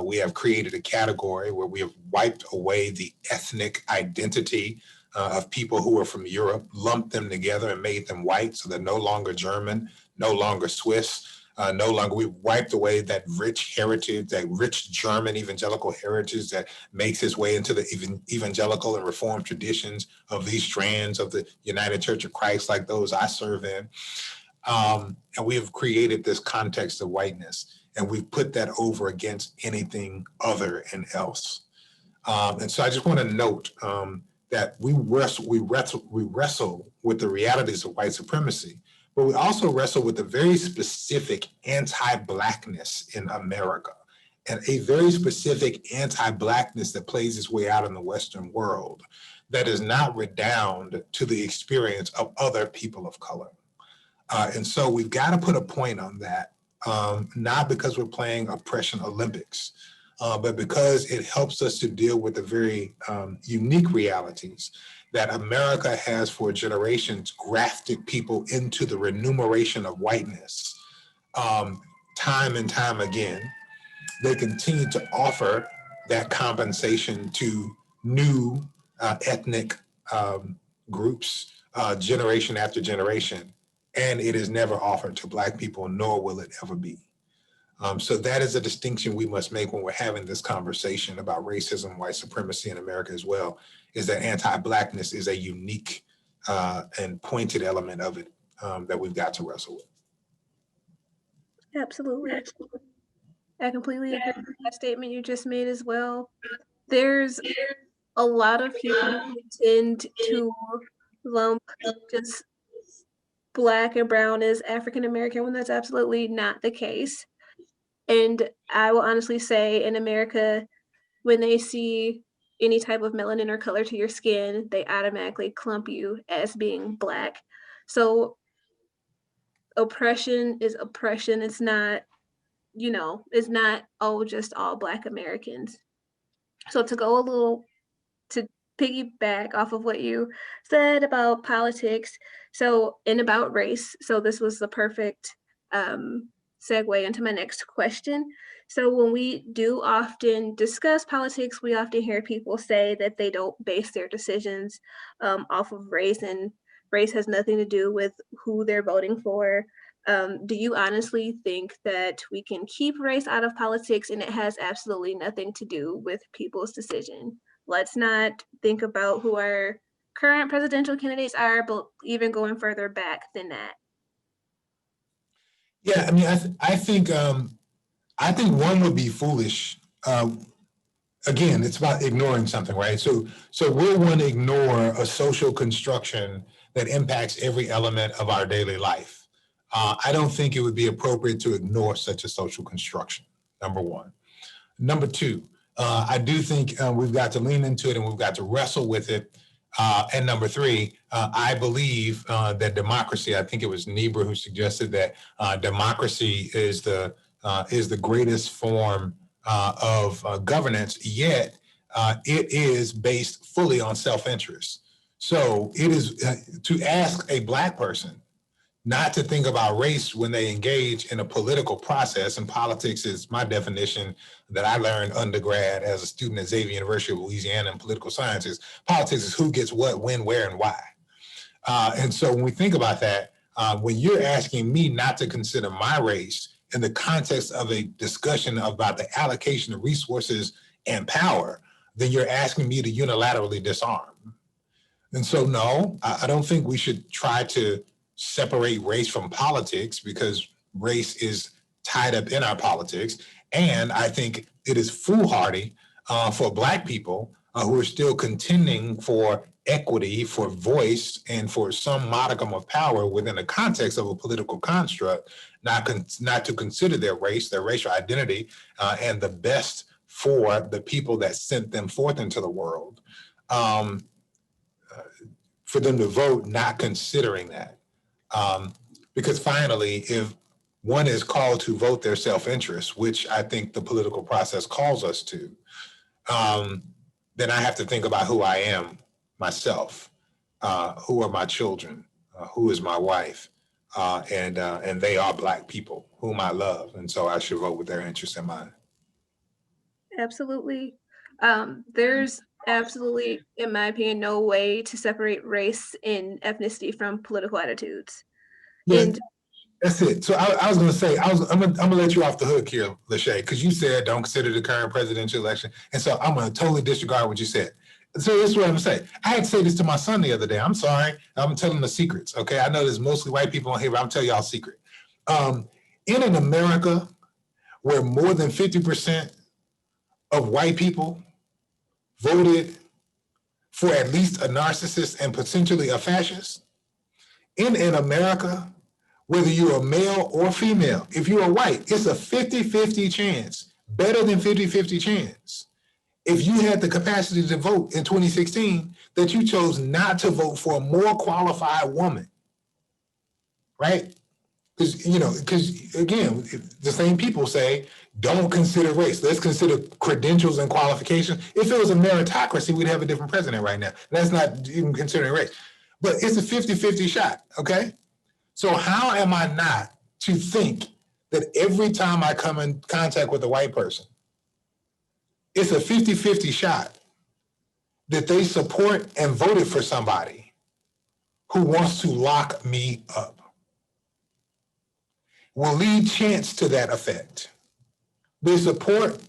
We have created a category where we have wiped away the ethnic identity of people who are from Europe, lumped them together and made them white, so they're no longer German, no longer Swiss, no longer, we've wiped away that rich heritage, that rich German evangelical heritage that makes its way into the evangelical and Reformed traditions of these strands of the United Church of Christ, like those I serve in. And we have created this context of whiteness, and we've put that over against anything other and else. And so I just want to note that we wrestle with the realities of white supremacy, but we also wrestle with a very specific anti-Blackness in America, and a very specific anti-Blackness that plays its way out in the Western world that does not redound to the experience of other people of color. And so we've got to put a point on that, not because we're playing oppression Olympics, but because it helps us to deal with the very unique realities that America has for generations grafted people into the remuneration of whiteness time and time again. They continue to offer that compensation to new ethnic groups generation after generation, and it is never offered to Black people, nor will it ever be. So that is a distinction we must make when we're having this conversation about racism, white supremacy in America as well, is that anti-Blackness is a unique and pointed element of it that we've got to wrestle with. Absolutely. I completely agree with that statement you just made as well. There's a lot of people who tend to lump just Black and brown as African American when that's absolutely not the case. And I will honestly say in America, when they see any type of melanin or color to your skin, they automatically clump you as being Black. So oppression is oppression. It's not, it's not, oh, just all Black Americans. So to piggyback off of what you said about politics, and about race. So this was the perfect segue into my next question. So when we do often discuss politics, we often hear people say that they don't base their decisions off of race, and race has nothing to do with who they're voting for. Do you honestly think that we can keep race out of politics and it has absolutely nothing to do with people's decision? Let's not think about who our current presidential candidates are, but even going further back than that. Yeah, I mean, I think one would be foolish. Again, it's about ignoring something, right? So will one ignore a social construction that impacts every element of our daily life? I don't think it would be appropriate to ignore such a social construction, number one. Number two, I do think we've got to lean into it and we've got to wrestle with it. And number three, I believe that democracy, I think it was Niebuhr who suggested that democracy is the greatest form of governance, yet it is based fully on self-interest. So it is to ask a Black person not to think about race when they engage in a political process, and politics is my definition that I learned undergrad as a student at Xavier University of Louisiana in political sciences. Politics is who gets what, when, where, and why. And so when we think about that, when you're asking me not to consider my race in the context of a discussion about the allocation of resources and power, then you're asking me to unilaterally disarm. And so, no, I don't think we should try to separate race from politics, because race is tied up in our politics. And I think it is foolhardy for Black people who are still contending for equity, for voice, and for some modicum of power within the context of a political construct, not to consider their race, their racial identity, and the best for the people that sent them forth into the world. For them to vote not considering that. Because finally, if one is called to vote their self-interest, which I think the political process calls us to, then I have to think about who I am myself, who are my children, who is my wife, and they are Black people whom I love, and so I should vote with their interests in mind. Absolutely. There's absolutely, in my opinion, no way to separate race and ethnicity from political attitudes. Yeah, And that's it. So I was going to say, I'm gonna let you off the hook here, Lachey, because you said don't consider the current presidential election, and so I'm going to totally disregard what you said. So this is what I'm going to say. I had to say this to my son the other day. I'm sorry. I'm telling the secrets. Okay, I know there's mostly white people on here, but I'm telling y'all a secret. In an America where more than 50% of white people voted for at least a narcissist and potentially a fascist, in an America, whether you're a male or female, if you're white, it's a 50-50 chance, better than 50-50 chance. If you had the capacity to vote in 2016, that you chose not to vote for a more qualified woman, right? Because again, the same people say, don't consider race. Let's consider credentials and qualifications. If it was a meritocracy, we'd have a different president right now. That's not even considering race. But it's a 50-50 shot, okay? So how am I not to think that every time I come in contact with a white person, it's a 50-50 shot that they support and voted for somebody who wants to lock me up? Will lead chance to that effect. They support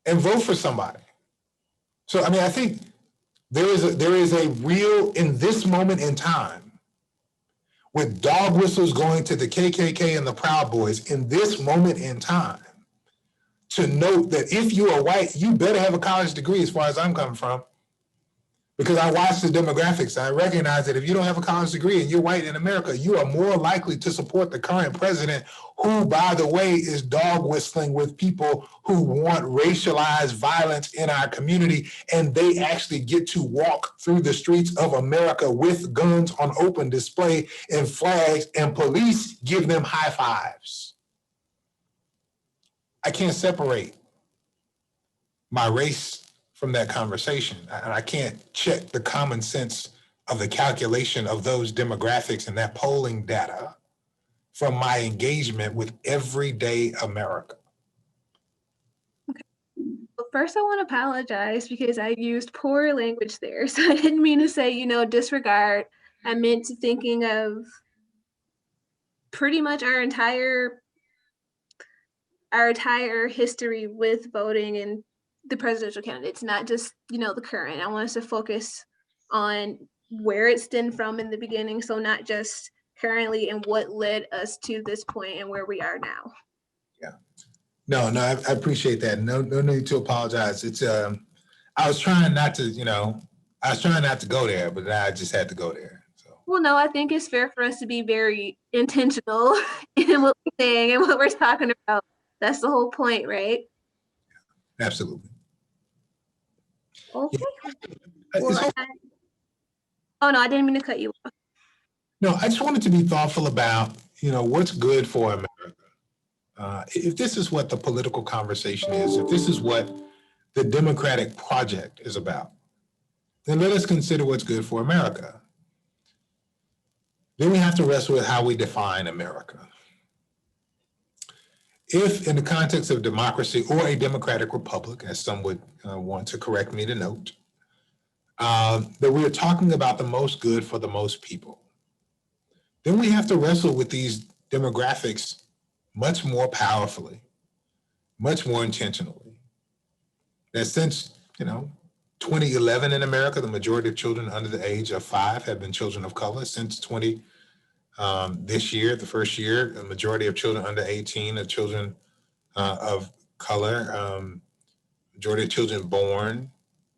and vote for somebody. So, I mean, I think there is a real, in this moment in time, with dog whistles going to the KKK and the Proud Boys, in this moment in time, to note that if you are white, you better have a college degree as far as I'm coming from. Because I watch the demographics, I recognize that if you don't have a college degree and you're white in America, you are more likely to support the current president, who, by the way, is dog whistling with people who want racialized violence in our community, and they actually get to walk through the streets of America with guns on open display and flags, and police give them high fives. I can't separate my race from that conversation. And I can't check the common sense of the calculation of those demographics and that polling data from my engagement with everyday America. well, first I want to apologize because I used poor language there. So I didn't mean to say, disregard. I meant to thinking of pretty much our entire history with voting and the presidential candidates, not just, the current. I want us to focus on where it stemmed from in the beginning. So not just currently and what led us to this point and where we are now. Yeah. No, I appreciate that. No need to apologize. It's I was trying not to go there, but I just had to go there. So. Well, no, I think it's fair for us to be very intentional in what we're saying and what we're talking about. That's the whole point, right? Absolutely. Okay. Yeah. Well, oh no, I didn't mean to cut you off. No, I just wanted to be thoughtful about, what's good for America. If this is what the political conversation is, if this is what the Democratic project is about, then let us consider what's good for America. Then we have to wrestle with how we define America. If in the context of democracy or a democratic republic, as some would want to correct me to note, that we're talking about the most good for the most people, then we have to wrestle with these demographics much more powerfully, much more intentionally. That since, 2011 in America, the majority of children under the age of 5 have been children of color. Since this year, the first year, the majority of children under 18 are children of color, majority of children born,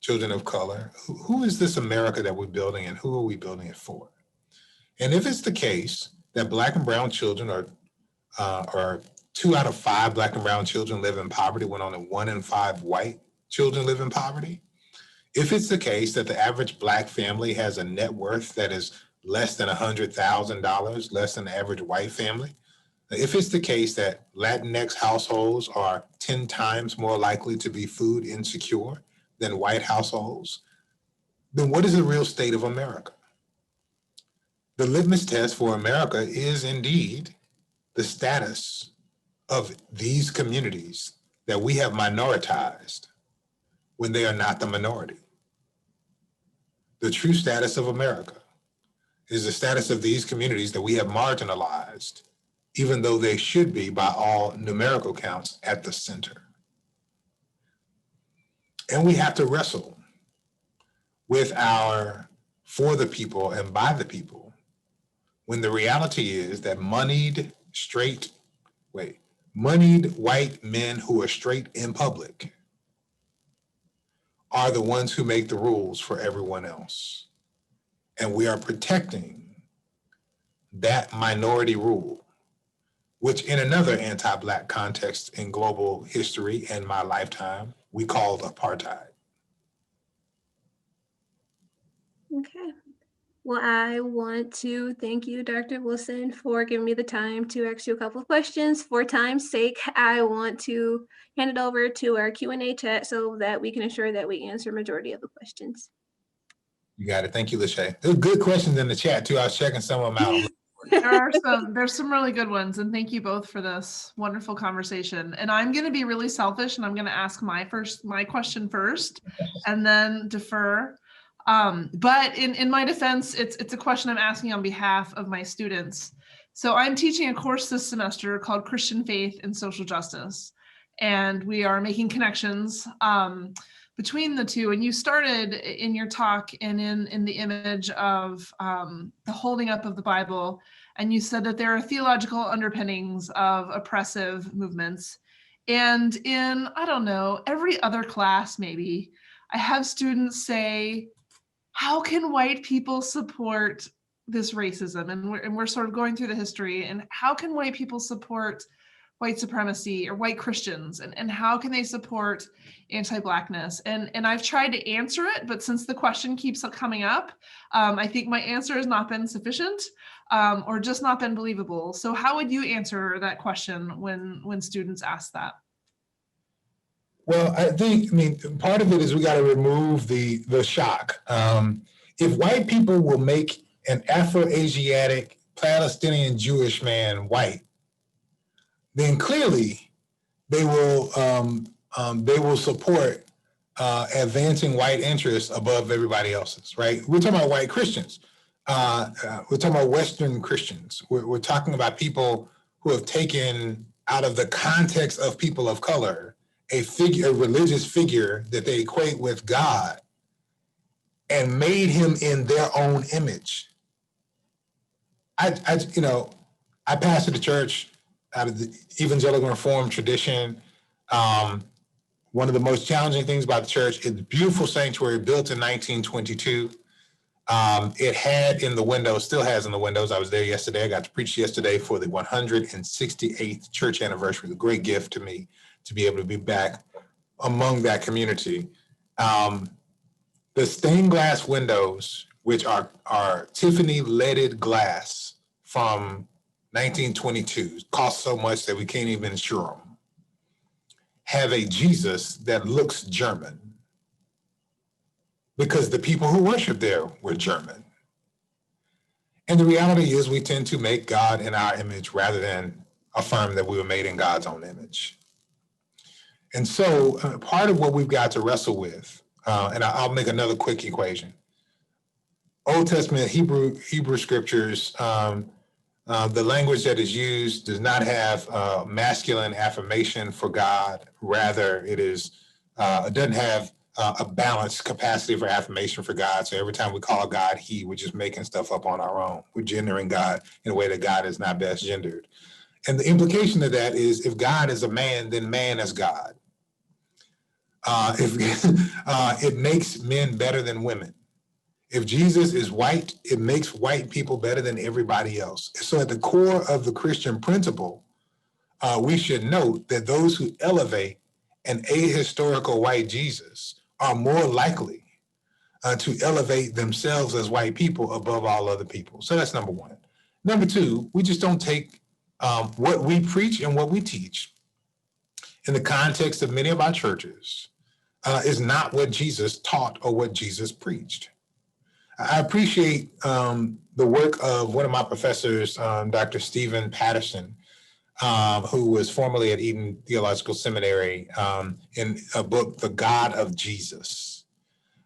children of color. Who is this America that we're building, and who are we building it for? And if it's the case that Black and brown children are 2 out of 5 Black and brown children live in poverty, when only 1 in 5 white children live in poverty, if it's the case that the average Black family has a net worth that is less than $100,000, less than the average white family, if it's the case that Latinx households are 10 times more likely to be food insecure than white households, then what is the real state of America? The litmus test for America is indeed the status of these communities that we have minoritized when they are not the minority. The true status of America is the status of these communities that we have marginalized, even though they should be, by all numerical counts, at the center. And we have to wrestle with our for the people and by the people, when the reality is that moneyed white men who are straight in public are the ones who make the rules for everyone else. And we are protecting that minority rule, which in another anti-Black context in global history and my lifetime, we called apartheid. Okay. Well, I want to thank you, Dr. Wilson, for giving me the time to ask you a couple of questions. For time's sake, I want to hand it over to our Q&A chat so that we can ensure that we answer majority of the questions. You got it. Thank you, Lachey. There were good questions in the chat too. I was checking some of them out. There's some really good ones, and thank you both for this wonderful conversation. And I'm going to be really selfish, and I'm going to ask my question first, and then defer. But in my defense, it's a question I'm asking on behalf of my students. So I'm teaching a course this semester called Christian Faith and Social Justice, and we are making connections between the two. And you started in your talk and in the image of the holding up of the Bible, and you said that there are theological underpinnings of oppressive movements. And in, I don't know, every other class maybe, I have students say, how can white people support this racism? And we're sort of going through the history, and how can white people support white supremacy or white Christians? And how can they support anti-Blackness? And I've tried to answer it, but since the question keeps coming up, I think my answer has not been sufficient or just not been believable. So how would you answer that question when students ask that? Well, I mean, part of it is we got to remove the shock. If white people will make an Afro-Asiatic, Palestinian Jewish man white, then clearly they will support advancing white interests above everybody else's, right? We're talking about white Christians. We're talking about Western Christians. We're talking about people who have taken out of the context of people of color a religious figure that they equate with God and made him in their own image. I pastored a church out of the evangelical reform tradition. One of the most challenging things about the church is the beautiful sanctuary built in 1922. It had in the windows, still has in the windows. I was there yesterday. I got to preach yesterday for the 168th church anniversary. It was a great gift to me to be able to be back among that community. The stained glass windows, which are Tiffany leaded glass from 1922, cost so much that we can't even insure them, have a Jesus that looks German because the people who worship there were German. And the reality is we tend to make God in our image rather than affirm that we were made in God's own image. And so part of what we've got to wrestle with, and I'll make another quick equation. Old Testament Hebrew scriptures, the language that is used does not have masculine affirmation for God. Rather, it doesn't have a balanced capacity for affirmation for God. So every time we call God he, we're just making stuff up on our own. We're gendering God in a way that God is not best gendered. And the implication of that is if God is a man, then man is God. It makes men better than women. If Jesus is white, it makes white people better than everybody else. So at the core of the Christian principle, we should note that those who elevate an ahistorical white Jesus are more likely to elevate themselves as white people above all other people. So that's number one. Number two, we just don't take what we preach and what we teach in the context of many of our churches is not what Jesus taught or what Jesus preached. I appreciate the work of one of my professors, Dr. Stephen Patterson, who was formerly at Eden Theological Seminary, in a book, The God of Jesus,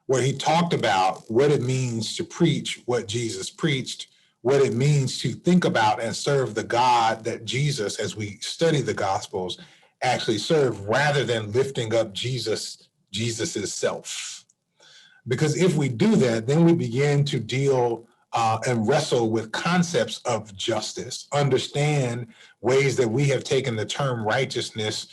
where he talked about what it means to preach what Jesus preached, what it means to think about and serve the God that Jesus, as we study the Gospels, actually served, rather than lifting up Jesus's self. Because if we do that, then we begin to deal and wrestle with concepts of justice, understand ways that we have taken the term righteousness,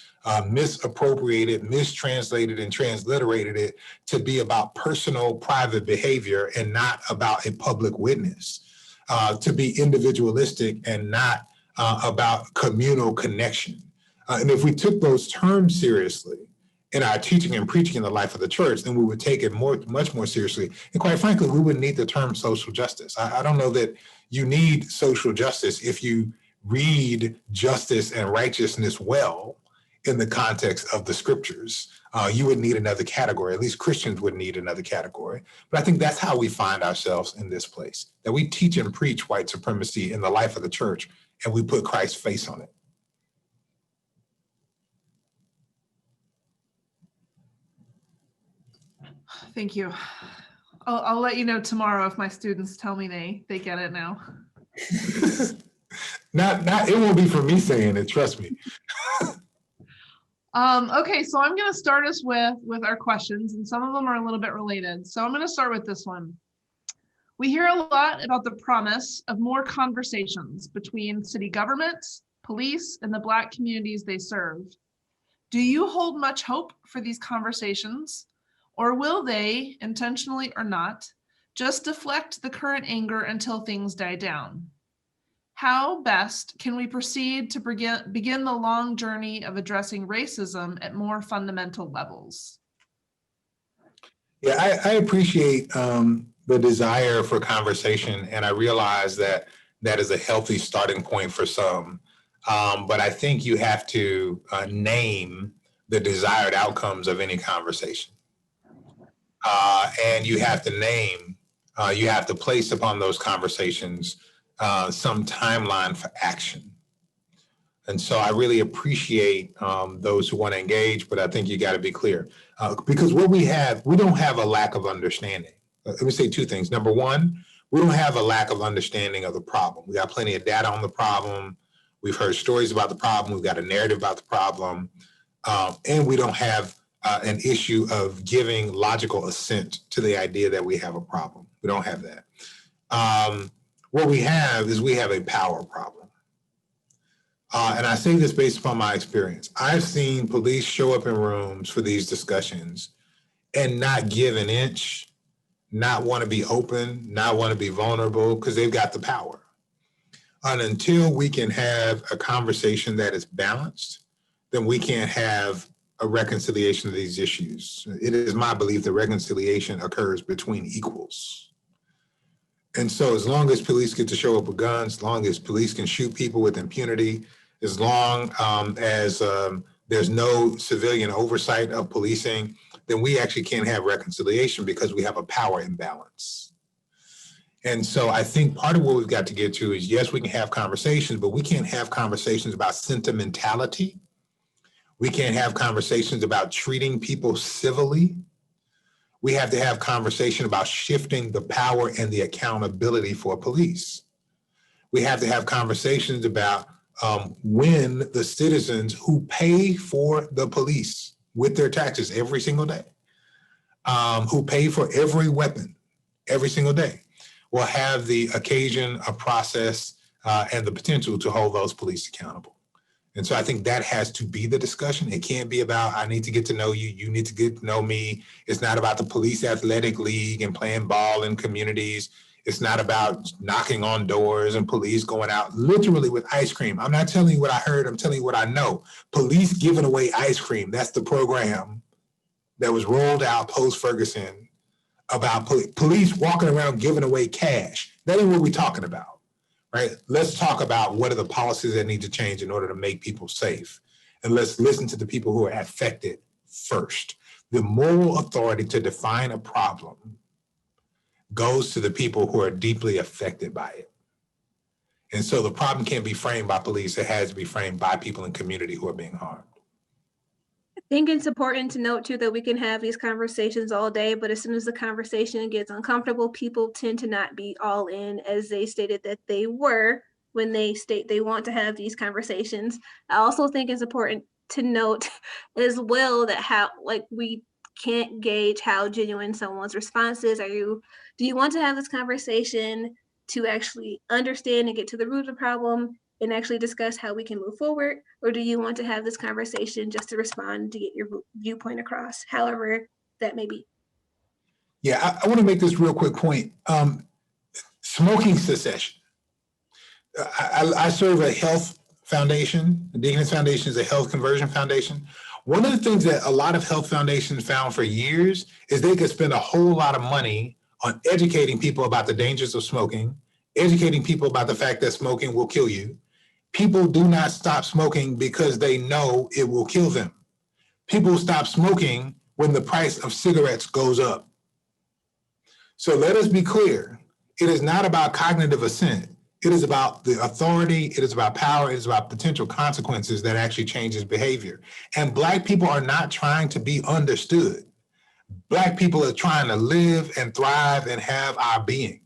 misappropriated, mistranslated, and transliterated it to be about personal, private behavior and not about a public witness, to be individualistic and not about communal connection. And if we took those terms seriously in our teaching and preaching in the life of the church, then we would take it much more seriously. And quite frankly, we wouldn't need the term social justice. I don't know that you need social justice if you read justice and righteousness well in the context of the scriptures. You would need another category. At least Christians would need another category. But I think that's how we find ourselves in this place, that we teach and preach white supremacy in the life of the church, and we put Christ's face on it. Thank you. I'll let you know tomorrow if my students tell me they get it now. It won't be for me saying it, trust me. Okay, so I'm going to start us with our questions, and some of them are a little bit related. So I'm going to start with this one. We hear a lot about the promise of more conversations between city government, police, and the Black communities they serve. Do you hold much hope for these conversations? Or will they, intentionally or not, just deflect the current anger until things die down? How best can we proceed to begin the long journey of addressing racism at more fundamental levels? Yeah, I appreciate the desire for conversation, and I realize that that is a healthy starting point for some. But I think you have to name the desired outcomes of any conversation. And you have to name, you have to place upon those conversations some timeline for action. And so I really appreciate those who want to engage, but I think you got to be clear. Because what we don't have a lack of understanding. Let me say two things. Number one, we don't have a lack of understanding of the problem. We got plenty of data on the problem. We've heard stories about the problem. We've got a narrative about the problem. And we don't have an issue of giving logical assent to the idea that we have a problem. We don't have that. What we have is we have a power problem. And I say this based upon my experience. I've seen police show up in rooms for these discussions and not give an inch, not want to be open, not want to be vulnerable because they've got the power. And until we can have a conversation that is balanced, then we can't have a reconciliation of these issues. It is my belief that reconciliation occurs between equals. And so as long as police get to show up with guns, as long as police can shoot people with impunity, as long as there's no civilian oversight of policing, then we actually can't have reconciliation because we have a power imbalance. And so I think part of what we've got to get to is, yes, we can have conversations, but we can't have conversations about sentimentality. We can't have conversations about treating people civilly. We have to have conversation about shifting the power and the accountability for police. We have to have conversations about when the citizens who pay for the police with their taxes every single day, who pay for every weapon every single day, will have the occasion, a process, and the potential to hold those police accountable. And so I think that has to be the discussion. It can't be about, I need to get to know you, you need to get to know me. It's not about the police athletic league and playing ball in communities. It's not about knocking on doors and police going out literally with ice cream. I'm not telling you what I heard, I'm telling you what I know. Police giving away ice cream, that's the program that was rolled out post-Ferguson about police walking around giving away cash. That ain't what we're talking about. Right? Let's talk about what are the policies that need to change in order to make people safe. And let's listen to the people who are affected first. the moral authority to define a problem goes to the people who are deeply affected by it. And so the problem can't be framed by police. It has to be framed by people in community who are being harmed. I think it's important to note too that we can have these conversations all day, but as soon as the conversation gets uncomfortable, people tend to not be all in as they stated that they were when they state they want to have these conversations. I also think it's important to note as well that how like we can't gauge how genuine someone's response is. Do you want to have this conversation to actually understand and get to the root of the problem and actually discuss how we can move forward? Or do you want to have this conversation just to respond to get your viewpoint across, however that may be? Yeah, I want to make this real quick point. Smoking cessation. I serve a health foundation. The Deaconess Foundation is a health conversion foundation. One of the things that a lot of health foundations found for years is they could spend a whole lot of money on educating people about the dangers of smoking, educating people about the fact that smoking will kill you. People do not stop smoking because they know it will kill them. People stop smoking when the price of cigarettes goes up. So let us be clear. It is not about cognitive assent. It is about the authority. It is about power. It is about potential consequences that actually changes behavior. And Black people are not trying to be understood. Black people are trying to live and thrive and have our being.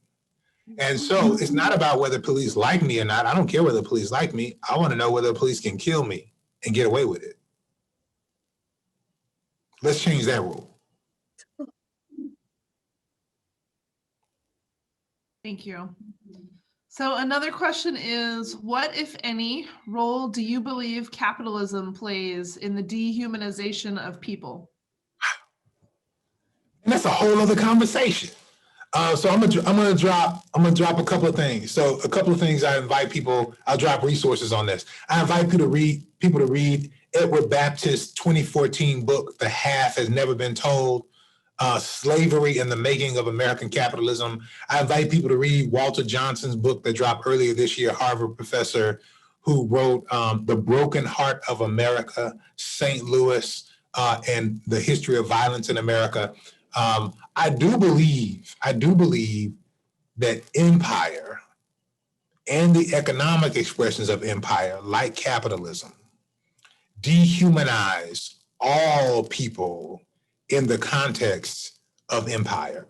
And so it's not about whether police like me or not. I don't care whether police like me. I want to know whether police can kill me and get away with it. Let's change that rule. Thank you. So another question is, what, if any, role do you believe capitalism plays in the dehumanization of people? And that's a whole other conversation. So I'm gonna drop a couple of things. So a couple of things I invite people. I'll drop resources on this. I invite people to read Edward Baptist's 2014 book, "The Half Has Never Been Told: Slavery and the Making of American Capitalism." I invite people to read Walter Johnson's book that dropped earlier this year, Harvard professor who wrote "The Broken Heart of America: St. Louis and the History of Violence in America." I do believe that empire and the economic expressions of empire, like capitalism, dehumanize all people in the context of empire.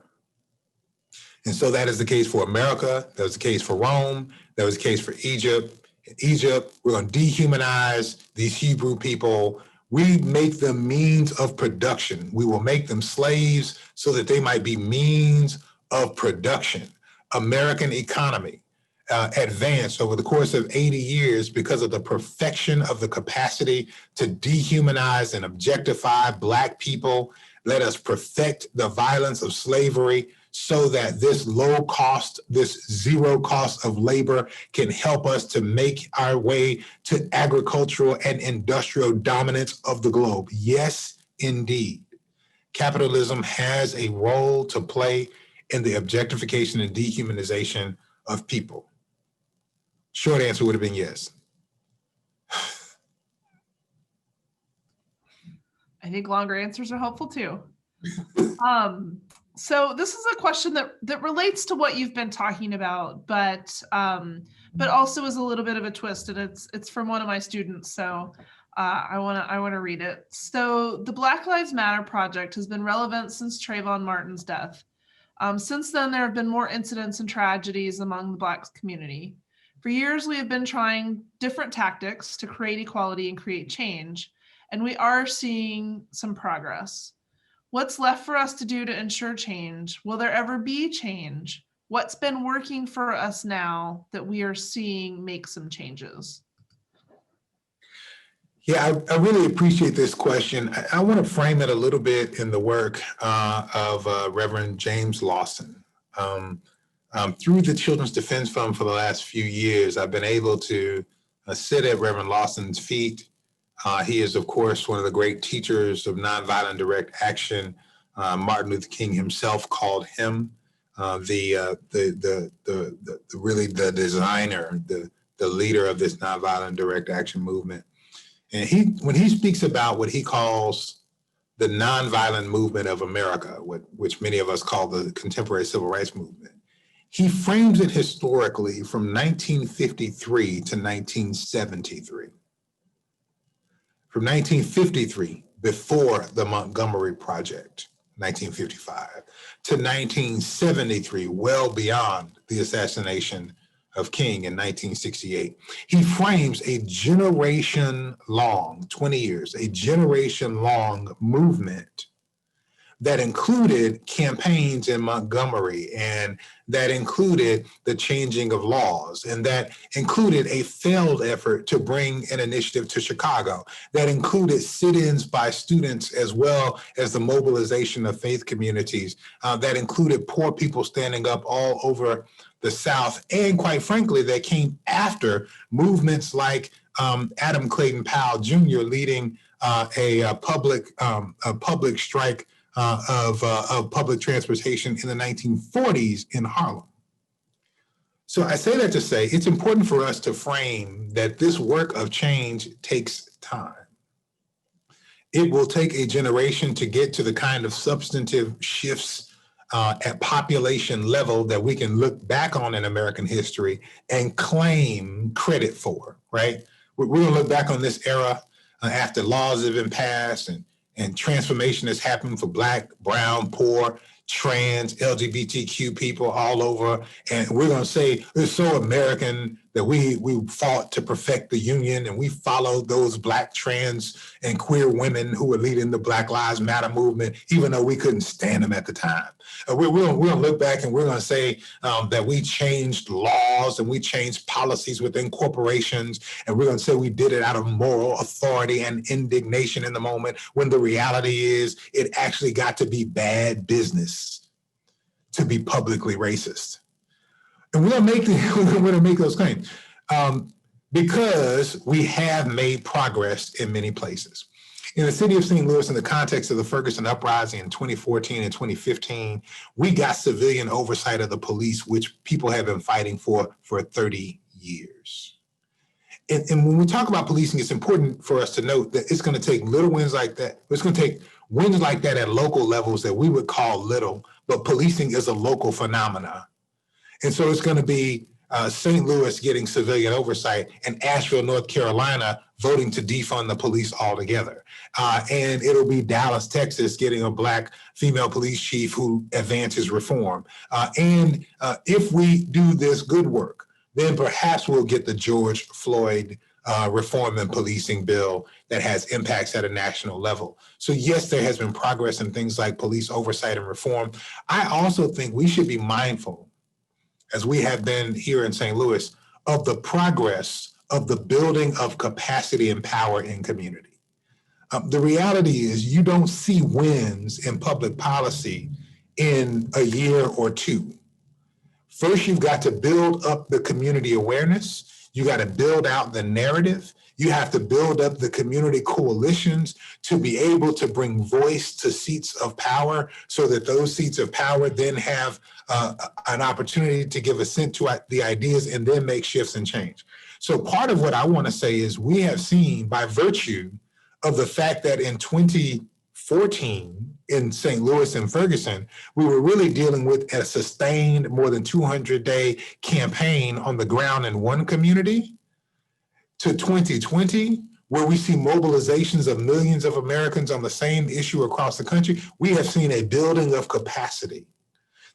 And so that is the case for America. That was the case for Rome. That was the case for Egypt. In Egypt, we're going to dehumanize these Hebrew people. We make them means of production. We will make them slaves so that they might be means of production. American economy advanced over the course of 80 years because of the perfection of the capacity to dehumanize and objectify Black people. Let us perfect the violence of slavery so that this low cost, this zero cost of labor can help us to make our way to agricultural and industrial dominance of the globe. Yes, indeed. Capitalism has a role to play in the objectification and dehumanization of people. Short answer would have been yes. I think longer answers are helpful too. So this is a question that relates to what you've been talking about, but also is a little bit of a twist, and it's from one of my students. So I want to read it. So the Black Lives Matter project has been relevant since Trayvon Martin's death. Since then, there have been more incidents and tragedies among the Black community. For years, we have been trying different tactics to create equality and create change, and we are seeing some progress. What's left for us to do to ensure change? Will there ever be change? What's been working for us now that we are seeing make some changes? Yeah, I really appreciate this question. I want to frame it a little bit in the work of Reverend James Lawson. Through the Children's Defense Fund for the last few years, I've been able to sit at Reverend Lawson's feet. He is, of course, one of the great teachers of nonviolent direct action. Martin Luther King himself called him really the designer, the leader of this nonviolent direct action movement. And when he speaks about what he calls the nonviolent movement of America, which many of us call the contemporary civil rights movement. He frames it historically from 1953 to 1973. From 1953, before the Montgomery Project, 1955, to 1973, well beyond the assassination of King in 1968. He frames a generation-long, 20 years, a generation-long movement that included campaigns in Montgomery, and that included the changing of laws, and that included a failed effort to bring an initiative to Chicago, that included sit-ins by students as well as the mobilization of faith communities, that included poor people standing up all over the South, and quite frankly, that came after movements like Adam Clayton Powell Jr. leading a public strike of public transportation in the 1940s in Harlem. So I say that to say it's important for us to frame that this work of change takes time. It will take a generation to get to the kind of substantive shifts at population level that we can look back on in American history and claim credit for, right? We're gonna look back on this era after laws have been passed and transformation has happened for Black, brown, poor, trans, LGBTQ people all over. And we're gonna say it's so American that we fought to perfect the union, and we followed those Black, trans, and queer women who were leading the Black Lives Matter movement, even though we couldn't stand them at the time. We're gonna look back and we're gonna say that we changed laws and we changed policies within corporations, and we're gonna say we did it out of moral authority and indignation in the moment, when the reality is it actually got to be bad business to be publicly racist. And we're gonna make those claims because we have made progress in many places. In the city of St. Louis, in the context of the Ferguson uprising in 2014 and 2015, we got civilian oversight of the police, which people have been fighting for 30 years. And when we talk about policing, it's important for us to note that it's going to take little wins like that. It's going to take wins like that at local levels that we would call little, but policing is a local phenomena. And so it's going to be St. Louis getting civilian oversight and Asheville, North Carolina voting to defund the police altogether. And it'll be Dallas, Texas getting a Black female police chief who advances reform. And if we do this good work, then perhaps we'll get the George Floyd reform and policing bill that has impacts at a national level. So yes, there has been progress in things like police oversight and reform. I also think we should be mindful, as we have been here in St. Louis, of the progress of the building of capacity and power in community. The reality is you don't see wins in public policy in a year or two. First, you've got to build up the community awareness. You got to build out the narrative. You have to build up the community coalitions to be able to bring voice to seats of power, so that those seats of power then have an opportunity to give assent to the ideas and then make shifts and change. So part of what I want to say is we have seen, by virtue of the fact that in 2014 in St. Louis and Ferguson, we were really dealing with a sustained more than 200-day campaign on the ground in one community, to 2020, where we see mobilizations of millions of Americans on the same issue across the country. We have seen a building of capacity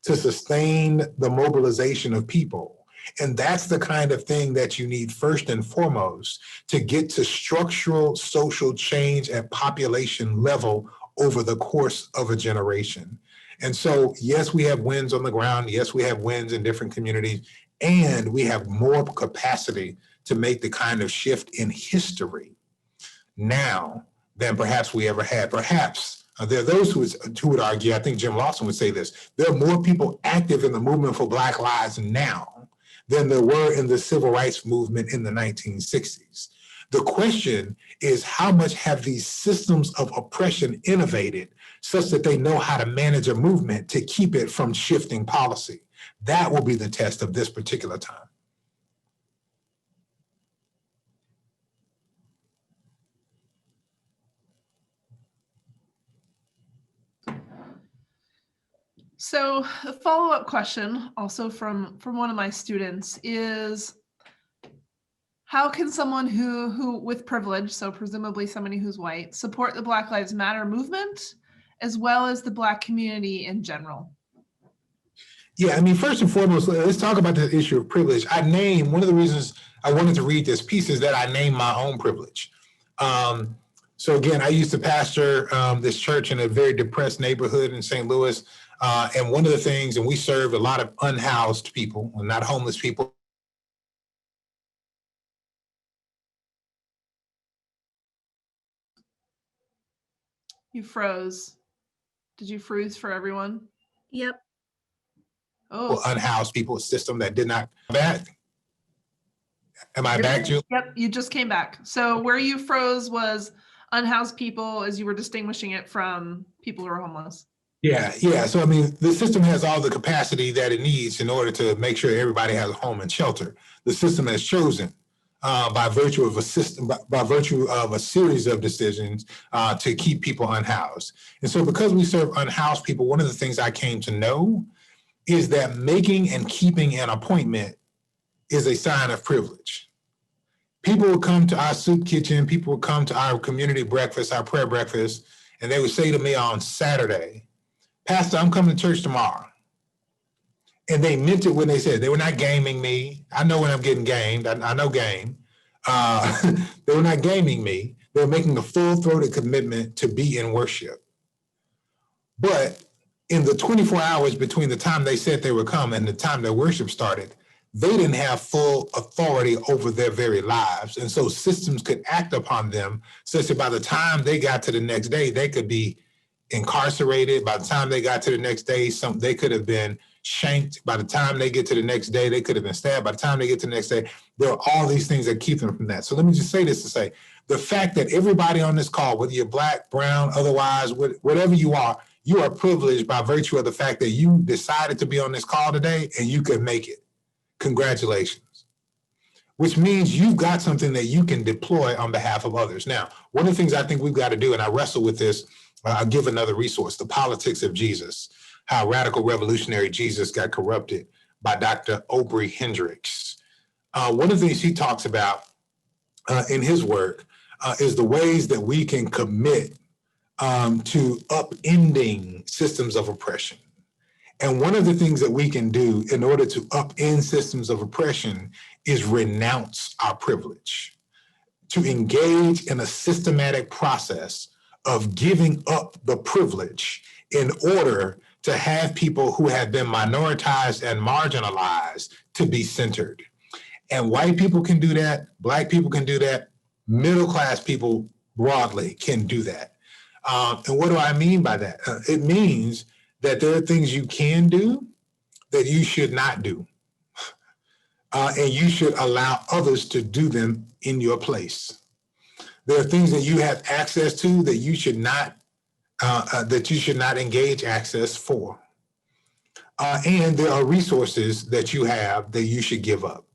to sustain the mobilization of people. And that's the kind of thing that you need first and foremost to get to structural social change at population level over the course of a generation. And so, yes, we have wins on the ground. Yes, we have wins in different communities, and we have more capacity to make the kind of shift in history now than perhaps we ever had. Perhaps there are those who would argue, I think Jim Lawson would say this, there are more people active in the movement for Black lives now than there were in the civil rights movement in the 1960s. The question is, how much have these systems of oppression innovated such that they know how to manage a movement to keep it from shifting policy? That will be the test of this particular time. So a follow-up question also from one of my students is, how can someone who with privilege, so presumably somebody who's white, support the Black Lives Matter movement as well as the Black community in general? Yeah, I mean, first and foremost, let's talk about the issue of privilege. One of the reasons I wanted to read this piece is that I named my own privilege. So again, I used to pastor this church in a very depressed neighborhood in St. Louis. And one of the things, and we served a lot of unhoused people, not homeless people. You froze. Did you freeze for everyone? Yep. Oh, Unhoused people, a system that did not back. Am I back, Julie? Yep, you just came back. So where you froze was unhoused people, as you were distinguishing it from people who are homeless. Yeah. So, I mean, the system has all the capacity that it needs in order to make sure everybody has a home and shelter. The system has chosen by virtue of a system, by virtue of a series of decisions to keep people unhoused. And so because we serve unhoused people, one of the things I came to know is that making and keeping an appointment is a sign of privilege. People would come to our soup kitchen, people would come to our community breakfast, our prayer breakfast, and they would say to me on Saturday, Pastor, I'm coming to church tomorrow. And they meant it when they said, they were not gaming me. I know when I'm getting gamed, I know game. They were not gaming me. They were making a full-throated commitment to be in worship. But in the 24 hours between the time they said they would come and the time their worship started, they didn't have full authority over their very lives. And so systems could act upon them such that by the time they got to the next day, they could be incarcerated. By the time they got to the next day, they could have been shanked. By the time they get to the next day, they could have been stabbed. By the time they get to the next day, there are all these things that keep them from that. So let me just say this to say, the fact that everybody on this call, whether you're Black, brown, otherwise, whatever you are privileged by virtue of the fact that you decided to be on this call today and you could make it. Congratulations. Which means you've got something that you can deploy on behalf of others. Now, one of the things I think we've got to do, and I wrestle with this, I'll give another resource, The Politics of Jesus, How Radical Revolutionary Jesus Got Corrupted by Dr. Aubrey Hendricks. One of the things he talks about in his work is the ways that we can commit to upending systems of oppression. And one of the things that we can do in order to upend systems of oppression is renounce our privilege, to engage in a systematic process of giving up the privilege in order to have people who have been minoritized and marginalized to be centered. And white people can do that, Black people can do that, middle-class people broadly can do that. And what do I mean by that? It means that there are things you can do that you should not do. And you should allow others to do them in your place. There are things that you have access to that you should not engage access for. And there are resources that you have that you should give up,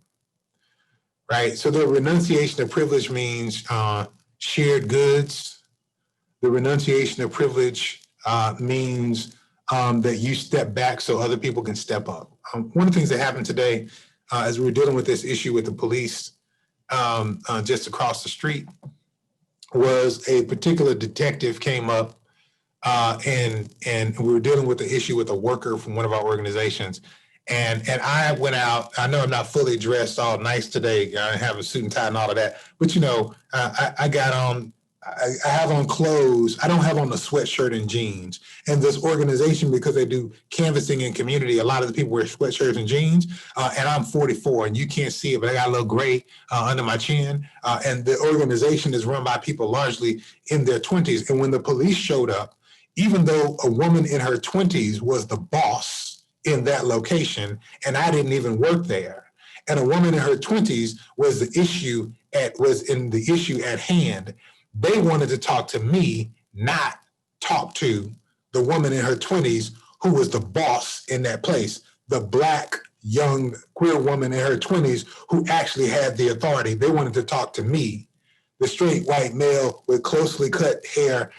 right? So the renunciation of privilege means shared goods. The renunciation of privilege means that you step back so other people can step up. One of the things that happened today as we were dealing with this issue with the police just across the street was a particular detective came up and we were dealing with the issue with a worker from one of our organizations. And I went out, I know I'm not fully dressed all nice today, I have a suit and tie and all of that, but you know, I got on, I have on clothes. I don't have on a sweatshirt and jeans. And this organization, because they do canvassing in community, a lot of the people wear sweatshirts and jeans. And I'm 44, and you can't see it, but I got a little gray under my chin. And the organization is run by people largely in their 20s. And when the police showed up, even though a woman in her 20s was the boss in that location, and I didn't even work there, and a woman in her 20s was the issue at hand. They wanted to talk to me, not talk to the woman in her 20s who was the boss in that place, the Black young queer woman in her 20s who actually had the authority. They wanted to talk to me the straight white male with closely cut hair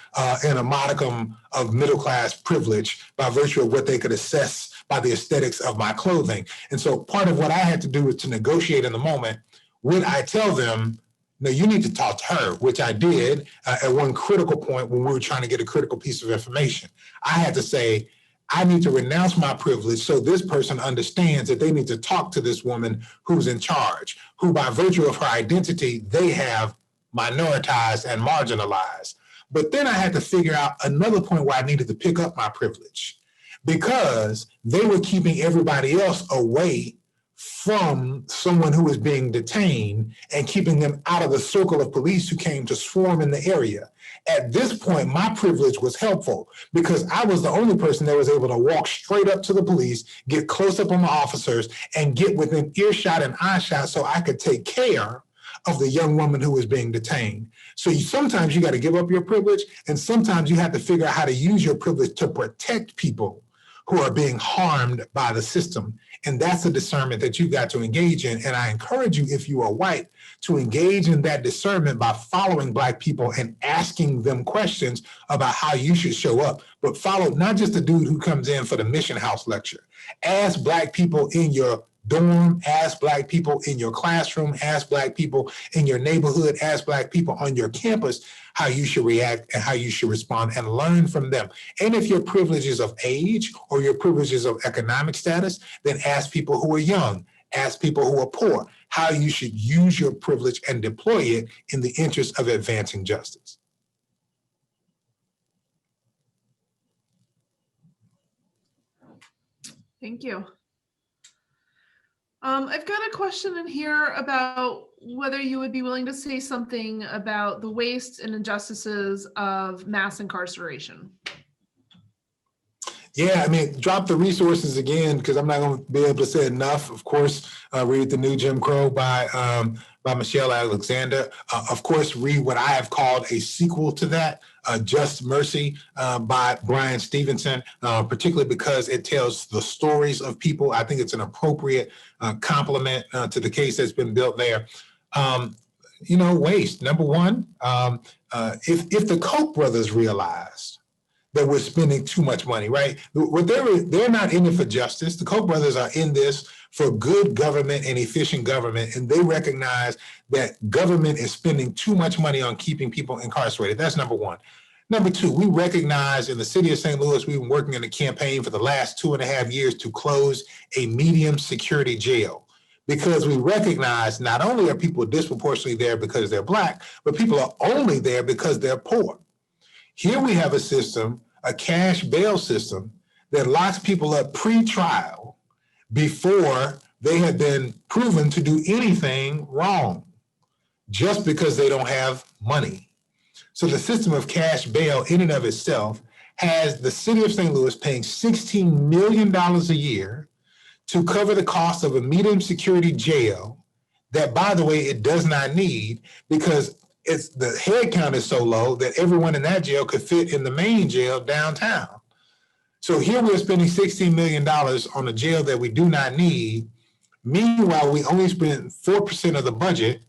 and a modicum of middle-class privilege by virtue of what they could assess by the aesthetics of my clothing. And so part of what I had to do was to negotiate in the moment. Would I tell them, no, you need to talk to her, which I did at one critical point when we were trying to get a critical piece of information. I had to say, I need to renounce my privilege so this person understands that they need to talk to this woman who's in charge, who by virtue of her identity, they have minoritized and marginalized. But then I had to figure out another point where I needed to pick up my privilege because they were keeping everybody else away from someone who was being detained and keeping them out of the circle of police who came to swarm in the area. At this point, my privilege was helpful because I was the only person that was able to walk straight up to the police, get close up on the officers, and get within earshot and eyeshot so I could take care of the young woman who was being detained. So sometimes you got to give up your privilege, and sometimes you have to figure out how to use your privilege to protect people who are being harmed by the system. And that's a discernment that you've got to engage in. And I encourage you, if you are white, to engage in that discernment by following Black people and asking them questions about how you should show up. But follow not just the dude who comes in for the Mission House lecture. Ask Black people in your dorm, ask Black people in your classroom, ask Black people in your neighborhood, ask Black people on your campus how you should react and how you should respond, and learn from them. And if your privilege is of age or your privilege is of economic status, then ask people who are young, ask people who are poor, how you should use your privilege and deploy it in the interest of advancing justice. Thank you. I've got a question in here about whether you would be willing to say something about the waste and injustices of mass incarceration. Yeah, I mean, drop the resources again, because I'm not going to be able to say enough. Of course, read The New Jim Crow by Michelle Alexander. Of course, read what I have called a sequel to that, Just Mercy by Brian Stevenson, particularly because it tells the stories of people. I think it's an appropriate complement to the case that's been built there. You know, waste. Number one, if the Koch brothers realized that we're spending too much money, right? They're not in it for justice. The Koch brothers are in this for good government and efficient government, and they recognize that government is spending too much money on keeping people incarcerated. That's number one. Number two, we recognize in the city of St. Louis, we've been working in a campaign for the last 2.5 years to close a medium security jail, because we recognize not only are people disproportionately there because they're Black, but people are only there because they're poor. Here we have a system, a cash bail system, that locks people up pre-trial before they have been proven to do anything wrong, just because they don't have money. So the system of cash bail in and of itself has the city of St. Louis paying $16 million a year to cover the cost of a medium security jail that, by the way, it does not need, because the head count is so low that everyone in that jail could fit in the main jail downtown. So here we're spending $16 million on a jail that we do not need. Meanwhile, we only spend 4% of the budget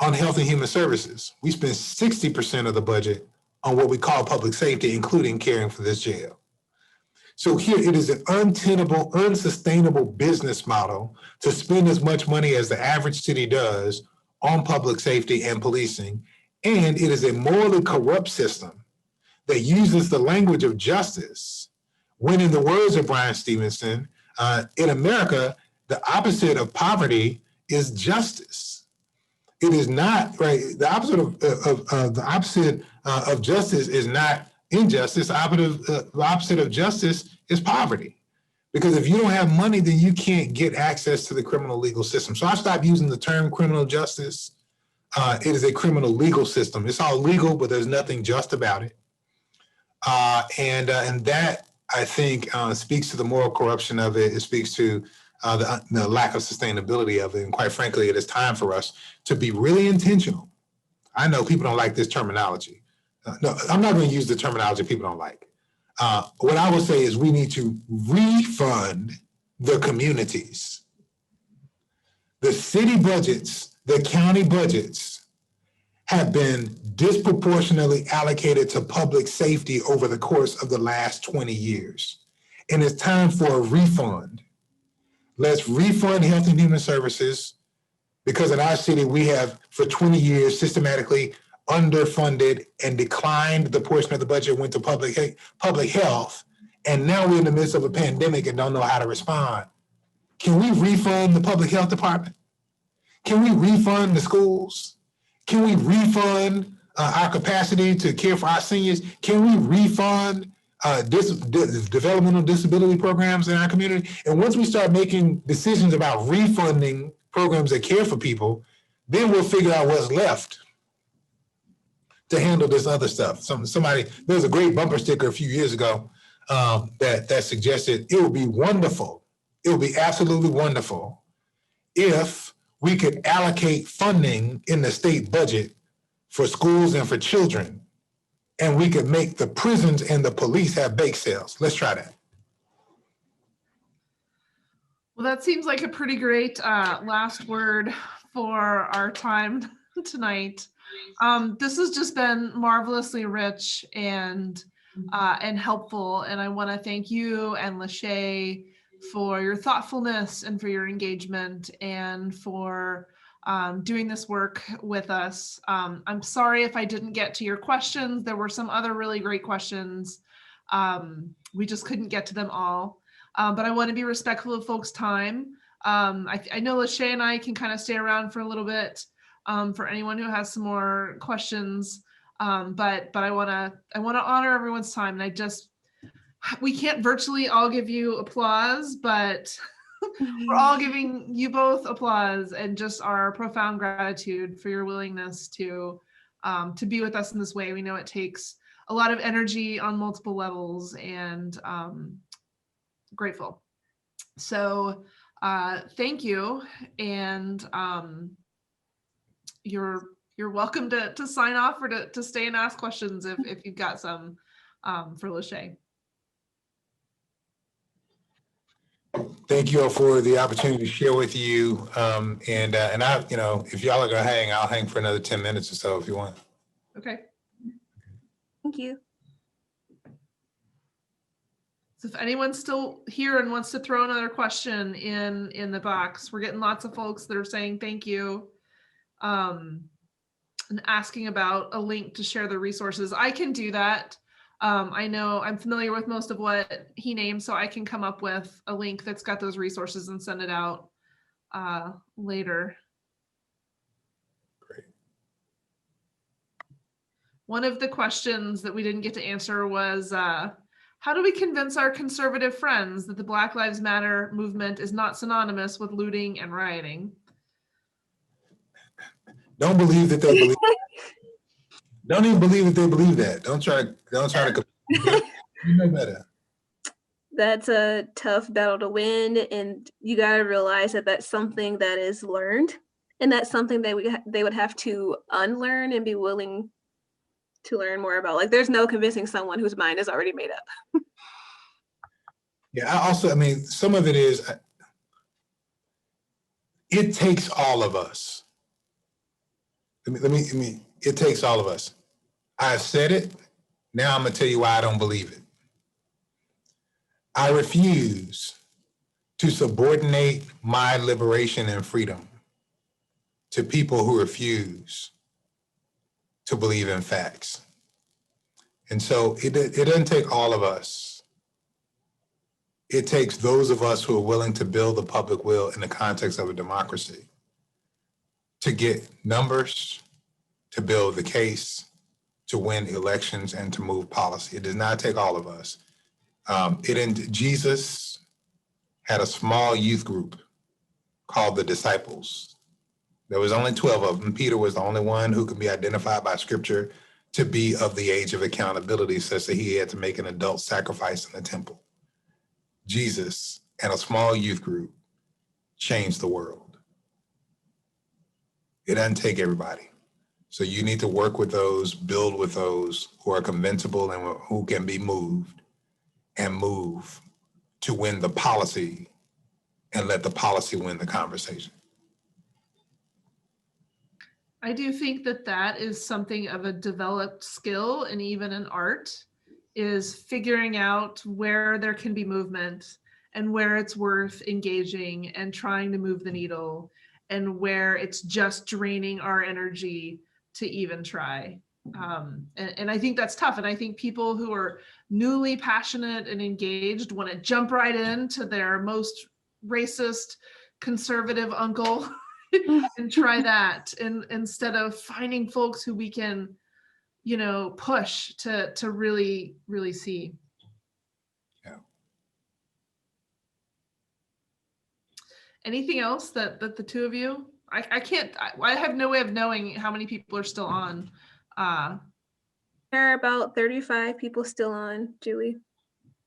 on health and human services. We spend 60% of the budget on what we call public safety, including caring for this jail. So here it is an untenable, unsustainable business model to spend as much money as the average city does on public safety and policing. And it is a morally corrupt system that uses the language of justice, when, in the words of Brian Stevenson, in America, the opposite of poverty is justice. It is not, right? The opposite of justice is not injustice. The opposite of justice is poverty. Because if you don't have money, then you can't get access to the criminal legal system. So I stopped using the term criminal justice. It is a criminal legal system. It's all legal, but there's nothing just about it. And that, I think, speaks to the moral corruption of it. It speaks to the lack of sustainability of it. And quite frankly, it is time for us to be really intentional. I know people don't like this terminology. No, I'm not going to use the terminology people don't like. What I would say is we need to refund the communities. The city budgets, the county budgets have been disproportionately allocated to public safety over the course of the last 20 years. And it's time for a refund. Let's refund Health and Human Services, because in our city, we have for 20 years systematically underfunded and declined the portion of the budget went to public health. And now we're in the midst of a pandemic and don't know how to respond. Can we refund the public health department? Can we refund the schools? Can we refund our capacity to care for our seniors? Can we refund developmental disability programs in our community? And once we start making decisions about refunding programs that care for people, then we'll figure out what's left to handle this other stuff. There was a great bumper sticker a few years ago that suggested it would be wonderful. It would be absolutely wonderful if we could allocate funding in the state budget for schools and for children, and we could make the prisons and the police have bake sales. Let's try that. Well, that seems like a pretty great last word for our time tonight. This has just been marvelously rich and helpful, and I want to thank you and Lachey for your thoughtfulness and for your engagement and for doing this work with us. I'm sorry if I didn't get to your questions. There were some other really great questions. We just couldn't get to them all. But I want to be respectful of folks' time. I know Lachey and I can kind of stay around for a little bit for anyone who has some more questions. But I want to honor everyone's time, and we can't virtually all give you applause, but we're all giving you both applause and just our profound gratitude for your willingness to be with us in this way. We know it takes a lot of energy on multiple levels, and grateful. So thank you, and you're welcome to sign off or to stay and ask questions if you've got some for Lachey. Thank you all for the opportunity to share with you. And I, if y'all are gonna hang, I'll hang for another 10 minutes or so if you want. Okay. Thank you. So if anyone's still here and wants to throw another question in the box, we're getting lots of folks that are saying thank you and asking about a link to share the resources. I can do that. I know I'm familiar with most of what he named, so I can come up with a link that's got those resources and send it out later. Great. One of the questions that we didn't get to answer was, how do we convince our conservative friends that the Black Lives Matter movement is not synonymous with looting and rioting? Don't believe that they believe. Don't even believe that they believe that. Don't try to. You know better. That's a tough battle to win, and you got to realize that that's something that is learned, and that's something that they would have to unlearn and be willing to learn more about. Like, there's no convincing someone whose mind is already made up. Yeah, some of it is, it takes all of us. It takes all of us. I've said it, now I'm gonna tell you why I don't believe it. I refuse to subordinate my liberation and freedom to people who refuse to believe in facts. And so it doesn't take all of us. It takes those of us who are willing to build the public will in the context of a democracy to get numbers, to build the case, to win elections, and to move policy. It does not take all of us. Jesus had a small youth group called the disciples. There was only 12 of them. Peter was the only one who could be identified by scripture to be of the age of accountability, such that he had to make an adult sacrifice in the temple. Jesus and a small youth group changed the world. It doesn't take everybody. So you need to work with those, build with those who are convincible and who can be moved, and move to win the policy and let the policy win the conversation. I do think that that is something of a developed skill and even an art, is figuring out where there can be movement and where it's worth engaging and trying to move the needle, and where it's just draining our energy to even try. And I think that's tough. And I think people who are newly passionate and engaged want to jump right into their most racist conservative uncle and try that, and instead of finding folks who we can, push to really see. Yeah. Anything else that the two of you? I can't. I have no way of knowing how many people are still on. There are about 35 people still on, Julie.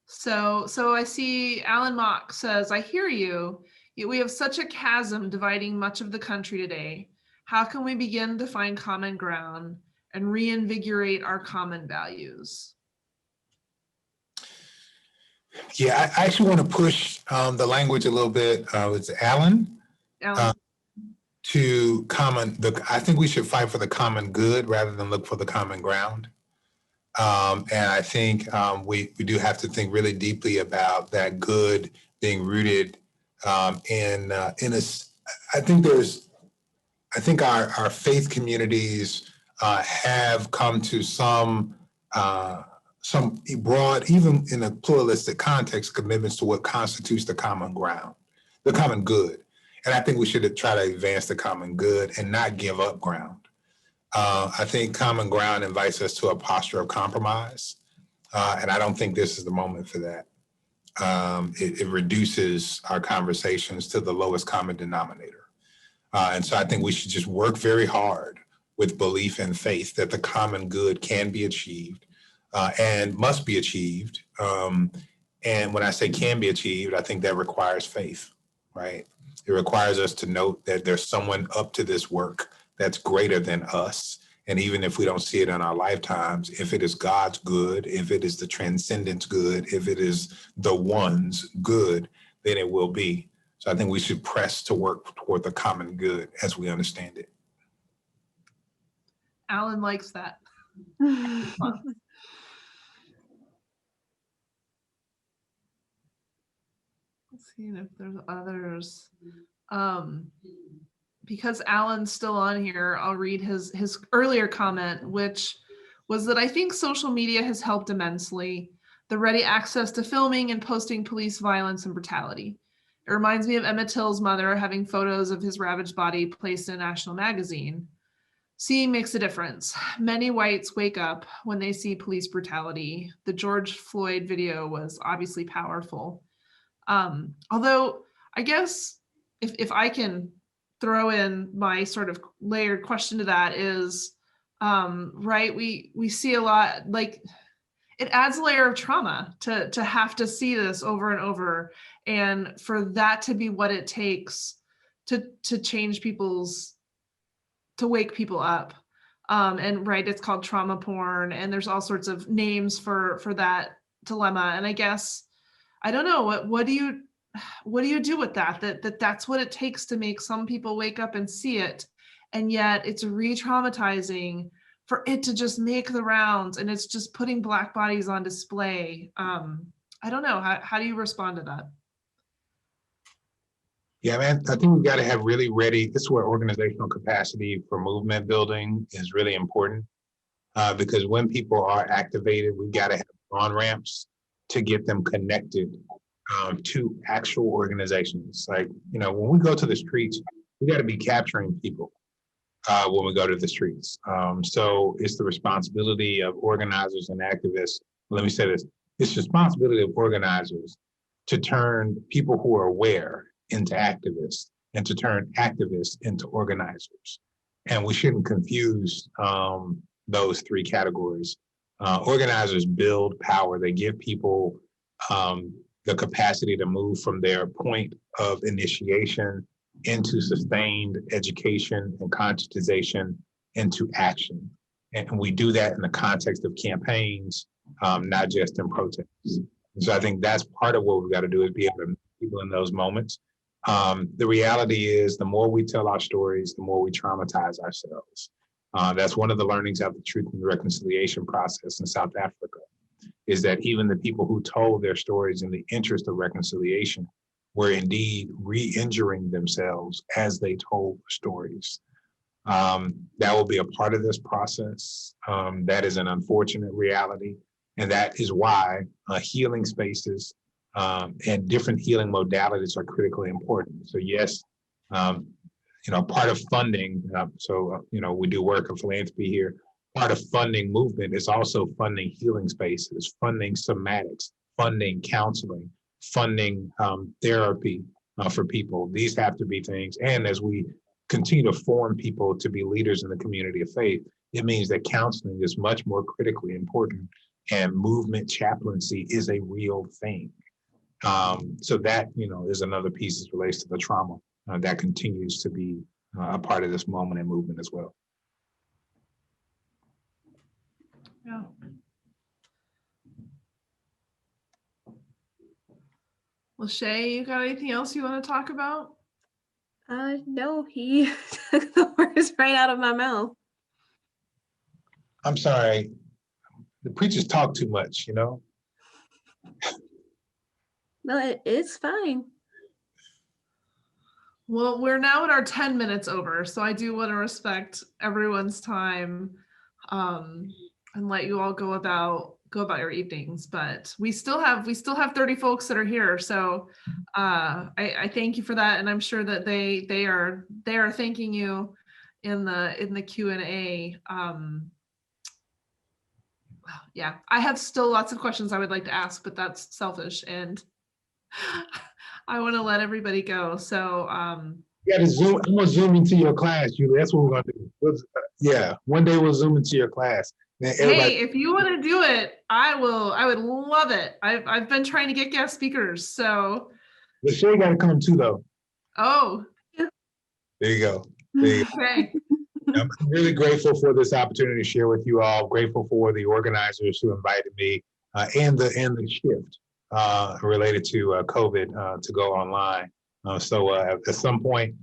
So I see Alan Mock says, I hear you. Yet we have such a chasm dividing much of the country today. How can we begin to find common ground and reinvigorate our common values? Yeah, I actually want to push the language a little bit. It's Alan. Alan? I think we should fight for the common good rather than look for the common ground. And I think we do have to think really deeply about that good being rooted in a. I think our faith communities have come to some broad, even in a pluralistic context, commitments to what constitutes the common ground, the common good. And I think we should try to advance the common good and not give up ground. I think common ground invites us to a posture of compromise. And I don't think this is the moment for that. It reduces our conversations to the lowest common denominator. And so I think we should just work very hard with belief and faith that the common good can be achieved and must be achieved. And when I say can be achieved, I think that requires faith, right? It requires us to note that there's someone up to this work that's greater than us. And even if we don't see it in our lifetimes, if it is God's good, if it is the transcendence good, if it is the one's good, then it will be. So I think we should press to work toward the common good as we understand it. Alan likes that. Let's see if there's others. Because Alan's still on here, I'll read his earlier comment, which was that I think social media has helped immensely. The ready access to filming and posting police violence and brutality. It reminds me of Emmett Till's mother having photos of his ravaged body placed in a national magazine. Seeing makes a difference. Many whites wake up when they see police brutality. The George Floyd video was obviously powerful. Although I guess if I can throw in my sort of layered question to that is, right, we see a lot, like it adds a layer of trauma to have to see this over and over, and for that to be what it takes to change to wake people up. And right, it's called trauma porn, and there's all sorts of names for that dilemma. And I guess, I don't know, what do you do with that's what it takes to make some people wake up and see it, and yet it's re-traumatizing for it to just make the rounds, and it's just putting Black bodies on display. I don't know, how do you respond to that? Yeah, man, I think we've got to have really ready. This is where organizational capacity for movement building is really important, because when people are activated, we've got to have on-ramps to get them connected to actual organizations. Like, when we go to the streets, we got to be capturing people when we go to the streets. So it's the responsibility of organizers and activists. Let me say this. It's the responsibility of organizers to turn people who are aware into activists, and to turn activists into organizers. And we shouldn't confuse those three categories. Organizers build power. They give people the capacity to move from their point of initiation into sustained education and conscientization into action. And we do that in the context of campaigns, not just in protests. So I think that's part of what we've got to do, is be able to meet people in those moments The reality is the more we tell our stories, the more we traumatize ourselves. That's one of the learnings of the Truth and Reconciliation process in South Africa, is that even the people who told their stories in the interest of reconciliation were indeed re-injuring themselves as they told stories. That will be a part of this process. That is an unfortunate reality. And that is why healing spaces and different healing modalities are critically important. So yes, part of funding, we do work of philanthropy here. Part of funding movement is also funding healing spaces, funding somatics, funding counseling, funding therapy for people. These have to be things. And as we continue to form people to be leaders in the community of faith, it means that counseling is much more critically important, and movement chaplaincy is a real thing. So that, is another piece that relates to the trauma that continues to be a part of this moment and movement as well. Yeah. Well, Shay, you got anything else you want to talk about? No, he took the words right out of my mouth. I'm sorry, the preachers talk too much, No, it's fine. Well, we're now at our 10 minutes over, so I do want to respect everyone's time and let you all go about your evenings. But we still have 30 folks that are here, so I thank you for that, and I'm sure that they are thanking you in the Q&A. Yeah, I have still lots of questions I would like to ask, but that's selfish, and I want to let everybody go. So you gotta Zoom. I'm gonna Zoom into your class, Julie. That's what we're gonna do. One day we'll Zoom into your class. Hey, if you want to do it, I will. I would love it. I've been trying to get guest speakers, so. Lachey got to come too, though. Oh. There you go. There you go. Okay. I'm really grateful for this opportunity to share with you all. Grateful for the organizers who invited me and the shift related to COVID to go online. So at some point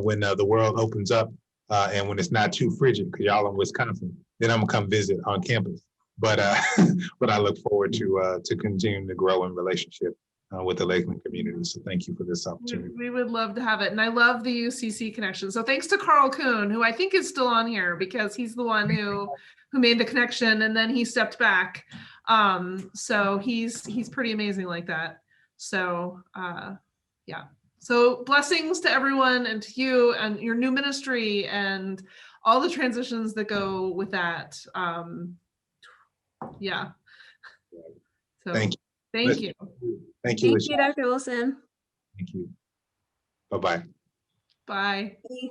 when the world opens up and when it's not too frigid, because y'all in Wisconsin, then I'm gonna come visit on campus. But but I look forward to continuing to grow in relationship with the Lakeland community. So thank you for this opportunity. We would love to have it. And I love the UCC connection. So thanks to Carl Kuhn, who I think is still on here because he's the one who made the connection and then he stepped back. So he's pretty amazing like that. So yeah. So blessings to everyone and to you and your new ministry and all the transitions that go with that. Yeah. So thank you. Thank you. Thank you. Thank you, Dr. Wilson. Thank you. Bye-bye. Bye. Bye.